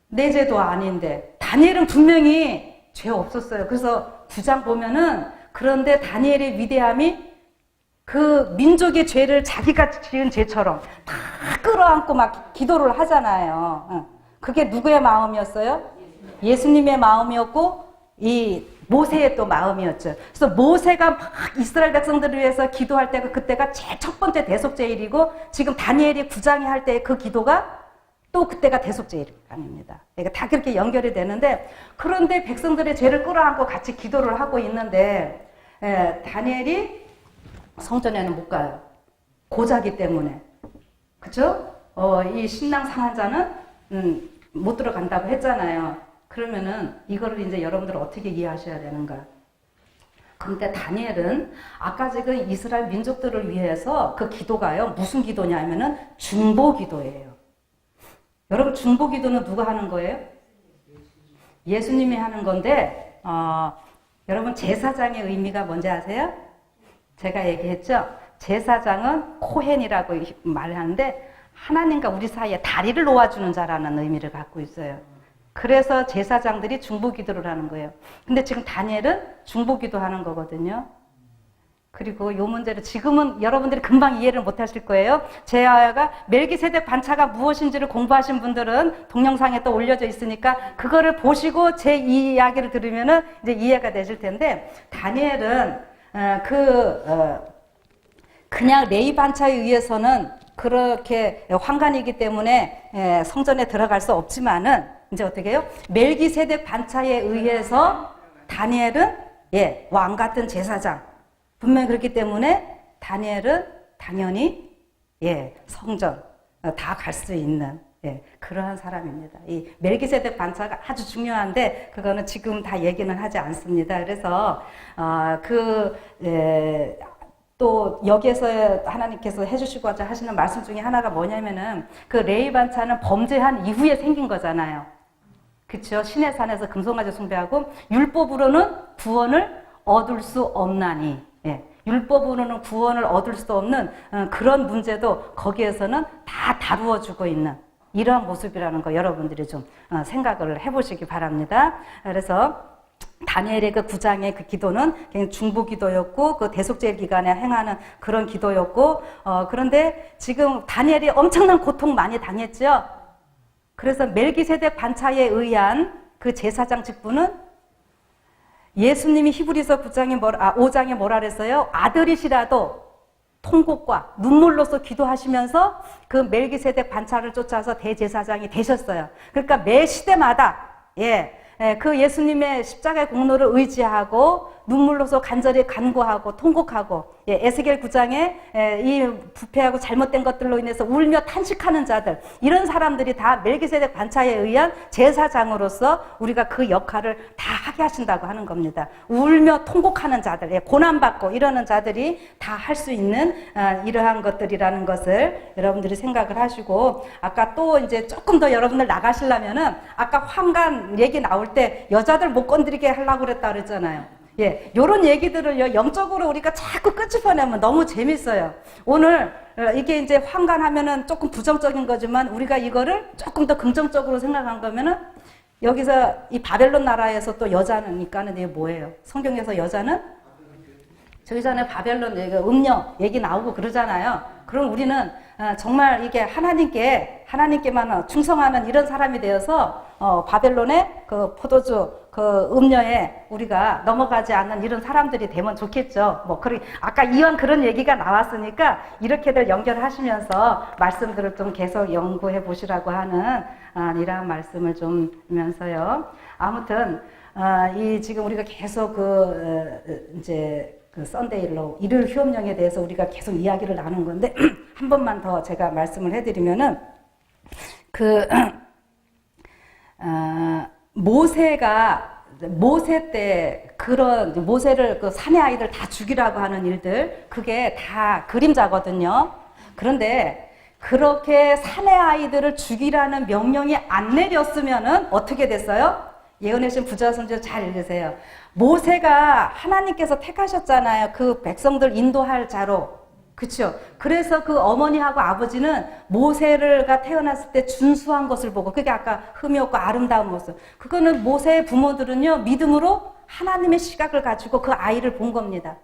내 죄도 아닌데 다니엘은 분명히 죄 없었어요. 그래서 9장 보면은 그런데 다니엘의 위대함이 그 민족의 죄를 자기가 지은 죄처럼 다 끌어안고 막 기도를 하잖아요. 그게 누구의 마음이었어요? 예수님의 마음이었고 이 모세의 또 마음이었죠. 그래서 모세가 막 이스라엘 백성들을 위해서 기도할 때가 그때가 제일 첫 번째 대속죄일이고 지금 다니엘이 9장에 할 때 그 기도가 또 그때가 대속죄일입니다. 그러니까 다 그렇게 연결이 되는데 그런데 백성들의 죄를 끌어안고 같이 기도를 하고 있는데 다니엘이 성전에는 못 가요. 고자기 때문에. 그쵸? 이 신랑 상한자는 못 들어간다고 했잖아요. 그러면은 이거를 이제 여러분들 어떻게 이해하셔야 되는가? 그런데 다니엘은 아까 지금 이스라엘 민족들을 위해서 그 기도가요. 무슨 기도냐면은 중보 기도예요. 여러분 중보 기도는 누가 하는 거예요? 예수님이 하는 건데 여러분 제사장의 의미가 뭔지 아세요? 제가 얘기했죠. 제사장은 코헨이라고 말하는데 하나님과 우리 사이에 다리를 놓아주는 자라는 의미를 갖고 있어요. 그래서 제사장들이 중보기도를 하는 거예요. 근데 지금 다니엘은 중보기도 하는 거거든요. 그리고 이 문제를 지금은 여러분들이 금방 이해를 못 하실 거예요. 제아가 멜기세덱 반차가 무엇인지를 공부하신 분들은 동영상에 또 올려져 있으니까 그거를 보시고 제 이야기를 들으면은 이제 이해가 되실 텐데 다니엘은 그냥 레위 반차에 의해서는 그렇게 환관이기 때문에 성전에 들어갈 수 없지만은 이제 어떻게 해요? 멜기세덱 반차에 의해서 다니엘은 왕 같은 제사장 분명히 그렇기 때문에 다니엘은 당연히 성전 다 갈 수 있는 그러한 사람입니다. 이 멜기세덱 반차가 아주 중요한데 그거는 지금 다 얘기는 하지 않습니다. 그래서 또 여기에서 하나님께서 해주시고자 하시는 말씀 중에 하나가 뭐냐면은 그 레위 반차는 범죄한 이후에 생긴 거잖아요. 그렇죠? 신의 산에서 금송아지 숭배하고 율법으로는 구원을 얻을 수 없나니. 율법으로는 구원을 얻을 수 없는 그런 문제도 거기에서는 다 다루어주고 있는 이러한 모습이라는 거 여러분들이 좀 생각을 해보시기 바랍니다. 그래서 다니엘의 그 9장의 그 기도는 그냥 중보 기도였고 그 대속죄 기간에 행하는 그런 기도였고 그런데 지금 다니엘이 엄청난 고통 많이 당했죠. 그래서 멜기세덱 반차에 의한 그 제사장 직분은 예수님이 히브리서 5장에 뭐라 그랬어요? 아들이시라도 통곡과 눈물로서 기도하시면서 그 멜기세덱 반차를 쫓아서 대제사장이 되셨어요. 그러니까 매 시대마다 그 예수님의 십자가의 공로를 의지하고 눈물로서 간절히 간구하고 통곡하고 예, 에스겔 9장에 이 부패하고 잘못된 것들로 인해서 울며 탄식하는 자들, 이런 사람들이 다 멜기세덱 반차에 의한 제사장으로서 우리가 그 역할을 다 하게 하신다고 하는 겁니다. 울며 통곡하는 자들, 예, 고난받고 이러는 자들이 다 할 수 있는 이러한 것들이라는 것을 여러분들이 생각을 하시고, 아까 또 이제 조금 더 여러분들 나가시려면은 아까 환관 얘기 나올 때 여자들 못 건드리게 하려고 그랬다 그랬잖아요. 예, 요런 얘기들을요, 영적으로 우리가 자꾸 끄집어내면 너무 재밌어요. 오늘, 이게 이제 환관하면은 조금 부정적인 거지만, 우리가 이거를 조금 더 긍정적으로 생각한 거면은, 여기서 이 바벨론 나라에서 또 여자니까는 이게 뭐예요? 성경에서 여자는? 저기 전에 바벨론 얘기, 음녀 얘기 나오고 그러잖아요. 그럼 우리는 정말 이게 하나님께만 충성하는 이런 사람이 되어서 바벨론의 그 포도주, 그 음녀에 우리가 넘어가지 않는 이런 사람들이 되면 좋겠죠. 뭐, 아까 이왕 그런 얘기가 나왔으니까 이렇게들 연결하시면서 말씀들을 좀 계속 연구해 보시라고 하는 이러한 말씀을 좀 하면서요. 아무튼, 이 지금 우리가 계속 이제 그 썬데이로 일요일 휴업령에 대해서 우리가 계속 이야기를 나눈 건데, 한 번만 더 제가 말씀을 해드리면은, 모세 때 그런 모세를 그 사내 아이들 다 죽이라고 하는 일들, 그게 다 그림자거든요. 그런데 그렇게 사내 아이들을 죽이라는 명령이 안 내렸으면은 어떻게 됐어요? 예언의 신 부자성절 잘 읽으세요. 모세가 하나님께서 택하셨잖아요. 그 백성들 인도할 자로. 그쵸? 그래서 그 어머니하고 아버지는 모세가 태어났을 때 준수한 것을 보고, 그게 아까 흠이 없고 아름다운 모습. 그거는 모세의 부모들은요, 믿음으로 하나님의 시각을 가지고 그 아이를 본 겁니다.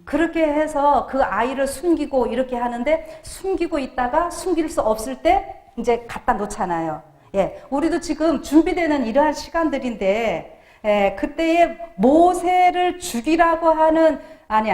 그렇게 해서 그 아이를 숨기고 이렇게 하는데, 숨기고 있다가 숨길 수 없을 때 이제 갖다 놓잖아요. 예, 우리도 지금 준비되는 이러한 시간들인데, 그때에 모세를 죽이라고 하는,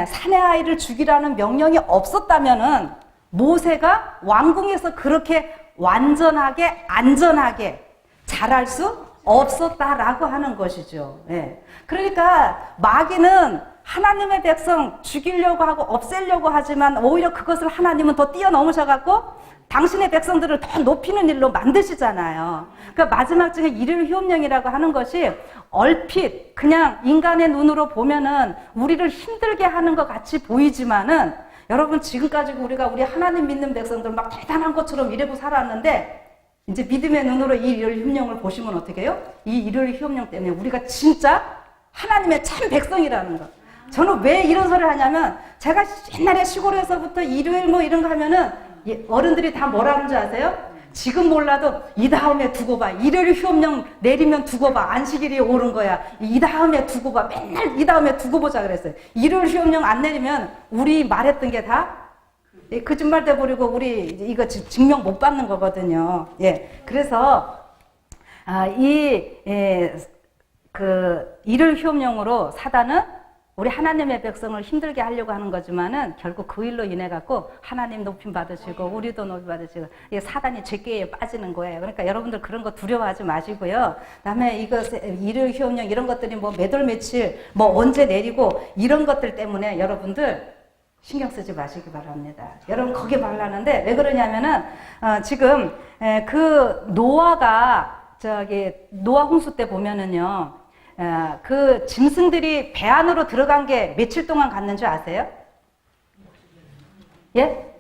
사내 아이를 죽이라는 명령이 없었다면은 모세가 왕궁에서 그렇게 완전하게, 안전하게 자랄 수 없었다라고 하는 것이죠. 예. 그러니까 마귀는 하나님의 백성 죽이려고 하고 없애려고 하지만, 오히려 그것을 하나님은 더 뛰어넘으셔갖고 당신의 백성들을 더 높이는 일로 만드시잖아요. 그러니까 마지막 중에 일요일 휴업령이라고 하는 것이 얼핏 그냥 인간의 눈으로 보면은 우리를 힘들게 하는 것 같이 보이지만은, 여러분 지금까지 우리 하나님 믿는 백성들 막 대단한 것처럼 이러고 살았는데, 이제 믿음의 눈으로 이 일요일 휴업령을 보시면 어떻게 해요? 이 일요일 휴업령 때문에 우리가 진짜 하나님의 참 백성이라는 거. 저는 왜 이런 소리를 하냐면, 제가 옛날에 시골에서부터 일요일 뭐 이런 거 하면은 어른들이 다 뭐라 하는지 아세요? 지금 몰라도 이 다음에 두고 봐. 일요일 휴업령 내리면 두고 봐. 안식일이 오른 거야. 이 다음에 두고 봐. 맨날 이 다음에 두고 보자 그랬어요. 일요일 휴업령 안 내리면 우리 말했던 게 다 거짓말 돼버리고 우리 이거 증명 못 받는 거거든요. 예. 그래서 일요일 휴업령으로 사단은 우리 하나님의 백성을 힘들게 하려고 하는 거지만은, 결국 그 일로 인해 갖고 하나님 높임 받으시고 우리도 높임 받으시고, 이게 사단이 죄계에 빠지는 거예요. 그러니까 여러분들 그런 거 두려워하지 마시고요. 그다음에 이거 일요일 휴업령 이런 것들이 뭐 몇 월 며칠 뭐 언제 내리고 이런 것들 때문에 여러분들 신경 쓰지 마시기 바랍니다. 여러분 거기 말하는데 왜 그러냐면은 지금 그 노아가 노아 홍수 때 보면은요. 그 짐승들이 배 안으로 들어간 게 며칠 동안 갔는 줄 아세요? 예?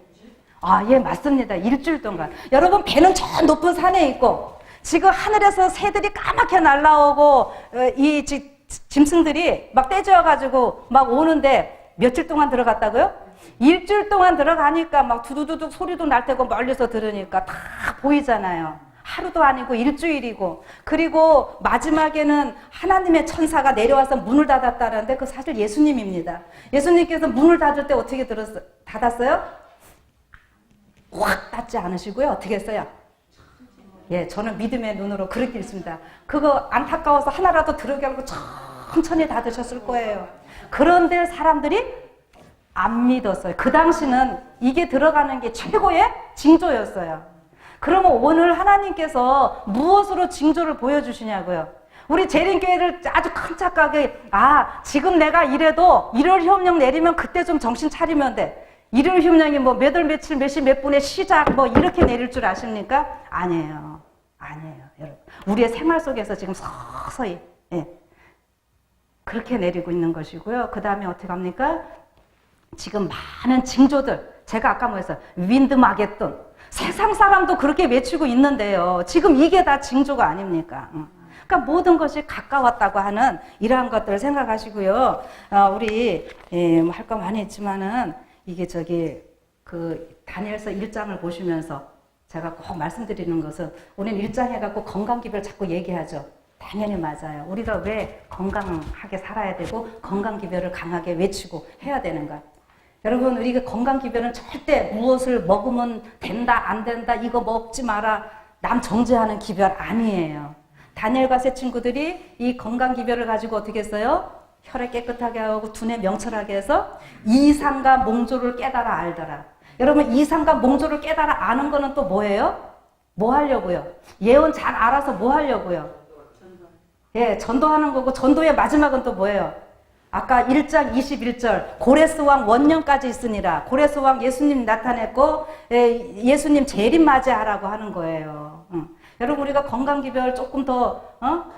예, 맞습니다. 일주일 동안. 여러분, 배는 저 높은 산에 있고, 지금 하늘에서 새들이 까맣게 날아오고, 이 짐승들이 막 떼져가지고 막 오는데 며칠 동안 들어갔다고요? 일주일 동안 들어가니까 막 두두두둑 소리도 날 테고 멀리서 들으니까 다 보이잖아요. 하루도 아니고 일주일이고, 그리고 마지막에는 하나님의 천사가 내려와서 문을 닫았다는데 그 사실 예수님입니다. 예수님께서 문을 닫을 때 어떻게 닫았어요? 확 닫지 않으시고요. 어떻게 했어요? 예, 저는 믿음의 눈으로 그렇게 읽습니다. 그거 안타까워서 하나라도 들어오게 하고 천천히 닫으셨을 거예요. 그런데 사람들이 안 믿었어요. 그 당시는 이게 들어가는 게 최고의 징조였어요. 그러면 오늘 하나님께서 무엇으로 징조를 보여주시냐고요? 우리 재림교회를 아주 큰 착각에, 지금 내가 이래도 일요일 협령 내리면 그때 좀 정신 차리면 돼. 일요일 협령이 뭐 몇 월 며칠 몇 시 몇 분에 시작 뭐 이렇게 내릴 줄 아십니까? 아니에요. 아니에요, 여러분. 우리의 생활 속에서 지금 서서히, 예, 그렇게 내리고 있는 것이고요. 그 다음에 어떻게 합니까? 지금 많은 징조들, 제가 아까 뭐했어요? 윈드마겟돈. 세상 사람도 그렇게 외치고 있는데요. 지금 이게 다 징조가 아닙니까? 그러니까 모든 것이 가까웠다고 하는 이러한 것들을 생각하시고요. 우리 뭐 할 거 많이 있지만은 이게 그 다니엘서 1장을 보시면서 제가 꼭 말씀드리는 것은 우리는 1장 해갖고 건강기별 자꾸 얘기하죠. 당연히 맞아요. 우리가 왜 건강하게 살아야 되고 건강기별을 강하게 외치고 해야 되는가? 여러분, 우리가 건강기별은 절대 무엇을 먹으면 된다, 안 된다, 이거 먹지 마라, 남 정죄하는 기별 아니에요. 다니엘과 세 친구들이 이 건강기별을 가지고 어떻게 했어요? 혈액 깨끗하게 하고 두뇌 명철하게 해서 이상과 몽조를 깨달아 알더라. 여러분, 이상과 몽조를 깨달아 아는 거는 또 뭐예요? 뭐 하려고요? 예언 잘 알아서 뭐 하려고요? 예, 전도하는 거고, 전도의 마지막은 또 뭐예요? 아까 1장 21절 고레스 왕 원년까지 있으니라. 고레스 왕 예수님 나타냈고 예수님 재림 맞이하라고 하는 거예요. 여러분, 우리가 건강기별 조금 더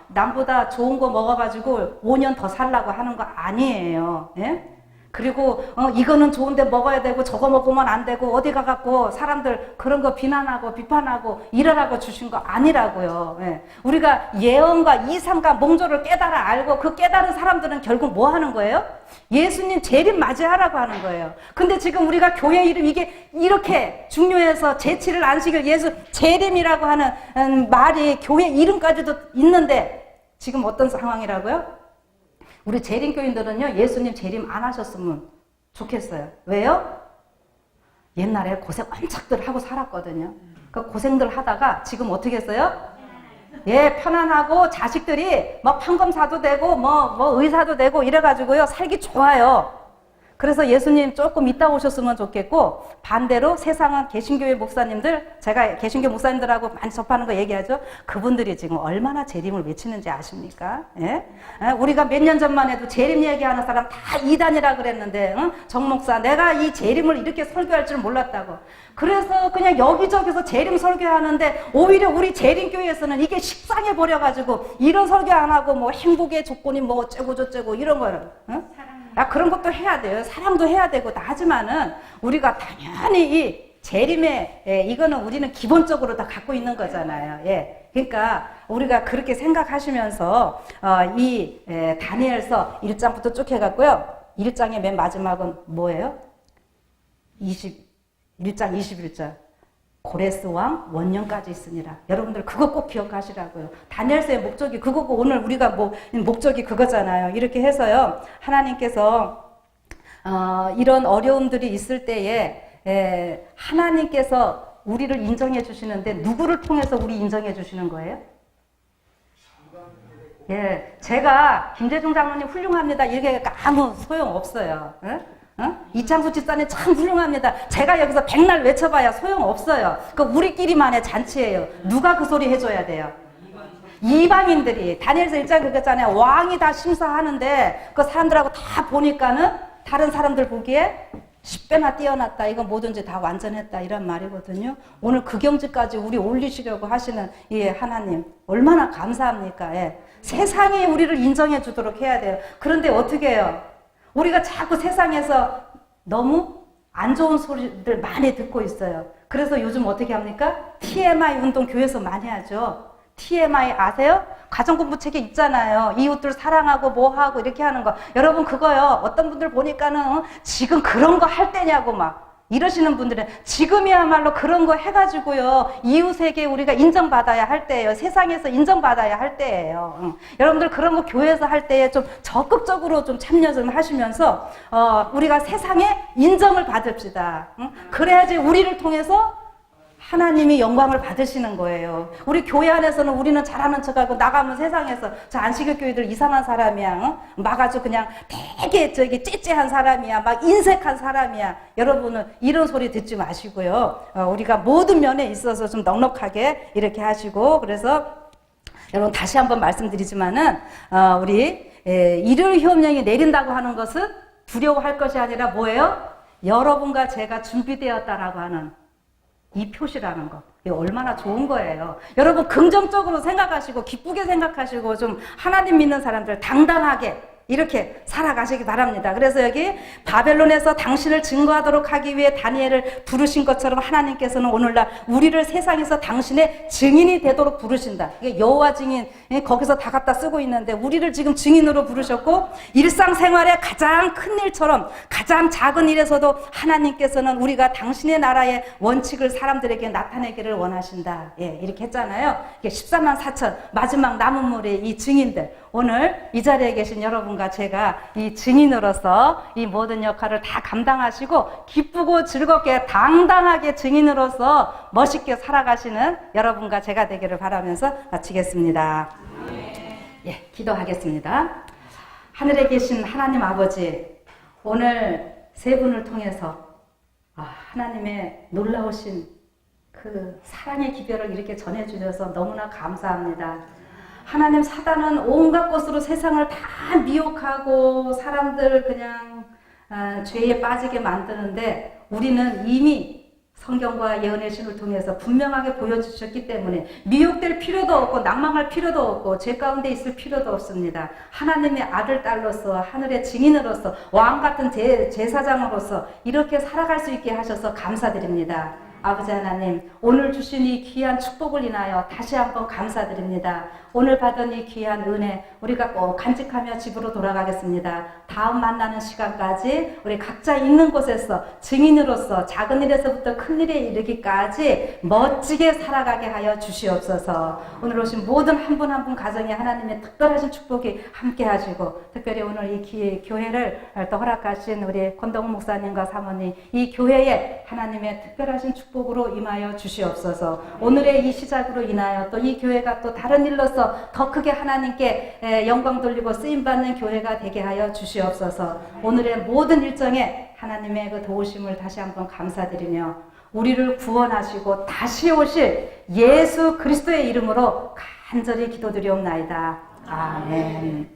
남보다 좋은 거 먹어가지고 5년 더 살라고 하는 거 아니에요. 예? 그리고 이거는 좋은데 먹어야 되고 저거 먹으면 안 되고 어디 가갖고 사람들 그런 거 비난하고 비판하고 이러라고 주신 거 아니라고요. 예. 우리가 예언과 이상과 몽조를 깨달아 알고 그 깨달은 사람들은 결국 뭐 하는 거예요? 예수님 재림 맞이하라고 하는 거예요. 근데 지금 우리가 교회 이름 이게 이렇게 중요해서 제7일 안식일 예수 재림이라고 하는 말이 교회 이름까지도 있는데 지금 어떤 상황이라고요? 우리 재림교인들은요, 예수님 재림 안 하셨으면 좋겠어요. 왜요? 옛날에 고생 엄청들 하고 살았거든요. 그 고생들 하다가 지금 어떻게 했어요? 예, 편안하고 자식들이 뭐 판검사도 되고 뭐 의사도 되고 이래가지고요, 살기 좋아요. 그래서 예수님 조금 이따 오셨으면 좋겠고, 반대로 세상은 개신교회 목사님들, 제가 개신교 목사님들하고 많이 접하는 거 얘기하죠. 그분들이 지금 얼마나 재림을 외치는지 아십니까? 예? 우리가 몇 년 전만 해도 재림 얘기하는 사람 다 이단이라 그랬는데, 정 목사, 내가 이 재림을 이렇게 설교할 줄 몰랐다고. 그래서 그냥 여기저기서 재림 설교하는데, 오히려 우리 재림교회에서는 이게 식상해 버려가지고, 이런 설교 안 하고 뭐 행복의 조건이 뭐 어쩌고 저쩌고 이런 거를, 그런 것도 해야 돼요. 사랑도 해야 되고, 하지만은 우리가 당연히 이 재림에, 이거는 우리는 기본적으로 다 갖고 있는 거잖아요. 예. 그러니까 우리가 그렇게 생각하시면서, 다니엘서 1장부터 쭉 해갖고요. 1장의 맨 마지막은 뭐예요? 1장 21절. 고레스 왕 원년까지 있으니라. 여러분들 그거 꼭 기억하시라고요. 다니엘서의 목적이 그거고, 오늘 우리가 목적이 그거잖아요. 이렇게 해서요, 하나님께서 이런 어려움들이 있을 때에 하나님께서 우리를 인정해 주시는데 누구를 통해서 우리 인정해 주시는 거예요? 예, 제가 김재중 장로님 훌륭합니다 이렇게 아무 소용 없어요. 이창수 집사님 참 훌륭합니다. 제가 여기서 백날 외쳐봐야 소용없어요. 그 우리끼리만의 잔치예요. 누가 그 소리 해줘야 돼요? 이방인들이. 다니엘서 1장 그랬잖아요. 왕이 다 심사하는데 그 사람들하고 다 보니까는 다른 사람들 보기에 10배나 뛰어났다. 이건 뭐든지 다 완전했다. 이런 말이거든요. 오늘 그 경지까지 우리 올리시려고 하시는 이 하나님 얼마나 감사합니까? 예. 세상이 우리를 인정해 주도록 해야 돼요. 그런데 어떻게 해요? 우리가 자꾸 세상에서 너무 안 좋은 소리들 많이 듣고 있어요. 그래서 요즘 어떻게 합니까? TMI 운동 교회에서 많이 하죠. TMI 아세요? 가정공부 책에 있잖아요. 이웃들 사랑하고 뭐하고 이렇게 하는 거. 여러분 그거요. 어떤 분들 보니까는 지금 그런 거 할 때냐고 막 이러시는 분들은 지금이야말로 그런 거 해가지고요, 이웃에게 우리가 인정받아야 할 때예요. 세상에서 인정받아야 할 때예요. 여러분들 그런 거 교회에서 할 때에 좀 적극적으로 좀 참여 좀 하시면서 우리가 세상에 인정을 받읍시다. 그래야지 우리를 통해서 하나님이 영광을 받으시는 거예요. 우리 교회 안에서는 우리는 잘하는 척하고 나가면 세상에서 저 안식일 교회들 이상한 사람이야. 막 아주 그냥 되게 찌찌한 사람이야. 막 인색한 사람이야. 여러분은 이런 소리 듣지 마시고요. 우리가 모든 면에 있어서 좀 넉넉하게 이렇게 하시고, 그래서 여러분 다시 한번 말씀드리지만은 우리 일요일 효험령이 내린다고 하는 것은 두려워할 것이 아니라 뭐예요? 여러분과 제가 준비되었다라고 하는 이 표시라는 거. 이게 얼마나 좋은 거예요. 여러분 긍정적으로 생각하시고 기쁘게 생각하시고 좀 하나님 믿는 사람들 당당하게 이렇게 살아가시기 바랍니다. 그래서 여기 바벨론에서 당신을 증거하도록 하기 위해 다니엘을 부르신 것처럼 하나님께서는 오늘날 우리를 세상에서 당신의 증인이 되도록 부르신다. 이게 여호와 증인 거기서 다 갖다 쓰고 있는데 우리를 지금 증인으로 부르셨고 일상생활의 가장 큰 일처럼 가장 작은 일에서도 하나님께서는 우리가 당신의 나라의 원칙을 사람들에게 나타내기를 원하신다. 예, 이렇게 했잖아요. 이게 14만 4천 마지막 남은 무리의 이 증인들. 오늘 이 자리에 계신 여러분과 제가 이 증인으로서 이 모든 역할을 다 감당하시고 기쁘고 즐겁게 당당하게 증인으로서 멋있게 살아가시는 여러분과 제가 되기를 바라면서 마치겠습니다. 예, 기도하겠습니다. 하늘에 계신 하나님 아버지, 오늘 세 분을 통해서 하나님의 놀라우신 그 사랑의 기별을 이렇게 전해주셔서 너무나 감사합니다. 하나님, 사단은 온갖 것으로 세상을 다 미혹하고 사람들 그냥 죄에 빠지게 만드는데 우리는 이미 성경과 예언의 신을 통해서 분명하게 보여주셨기 때문에 미혹될 필요도 없고 낭망할 필요도 없고 죄 가운데 있을 필요도 없습니다. 하나님의 아들, 딸로서 하늘의 증인으로서 왕같은 제사장으로서 이렇게 살아갈 수 있게 하셔서 감사드립니다. 아버지 하나님, 오늘 주신 이 귀한 축복을 인하여 다시 한번 감사드립니다. 오늘 받은 이 귀한 은혜 우리가 꼭 간직하며 집으로 돌아가겠습니다. 다음 만나는 시간까지 우리 각자 있는 곳에서 증인으로서 작은 일에서부터 큰 일에 이르기까지 멋지게 살아가게 하여 주시옵소서. 오늘 오신 모든 한 분 한 분 가정에 하나님의 특별하신 축복이 함께 하시고 특별히 오늘 이 교회를 또 허락하신 우리 권동훈 목사님과 사모님, 이 교회에 하나님의 특별하신 축복으로 임하여 주시옵소서. 오늘의 이 시작으로 인하여 또 이 교회가 또 다른 일로서 더 크게 하나님께 영광 돌리고 쓰임받는 교회가 되게 하여 주시옵소서. 오늘의 모든 일정에 하나님의 그 도우심을 다시 한번 감사드리며 우리를 구원하시고 다시 오실 예수 그리스도의 이름으로 간절히 기도드리옵나이다. 아멘.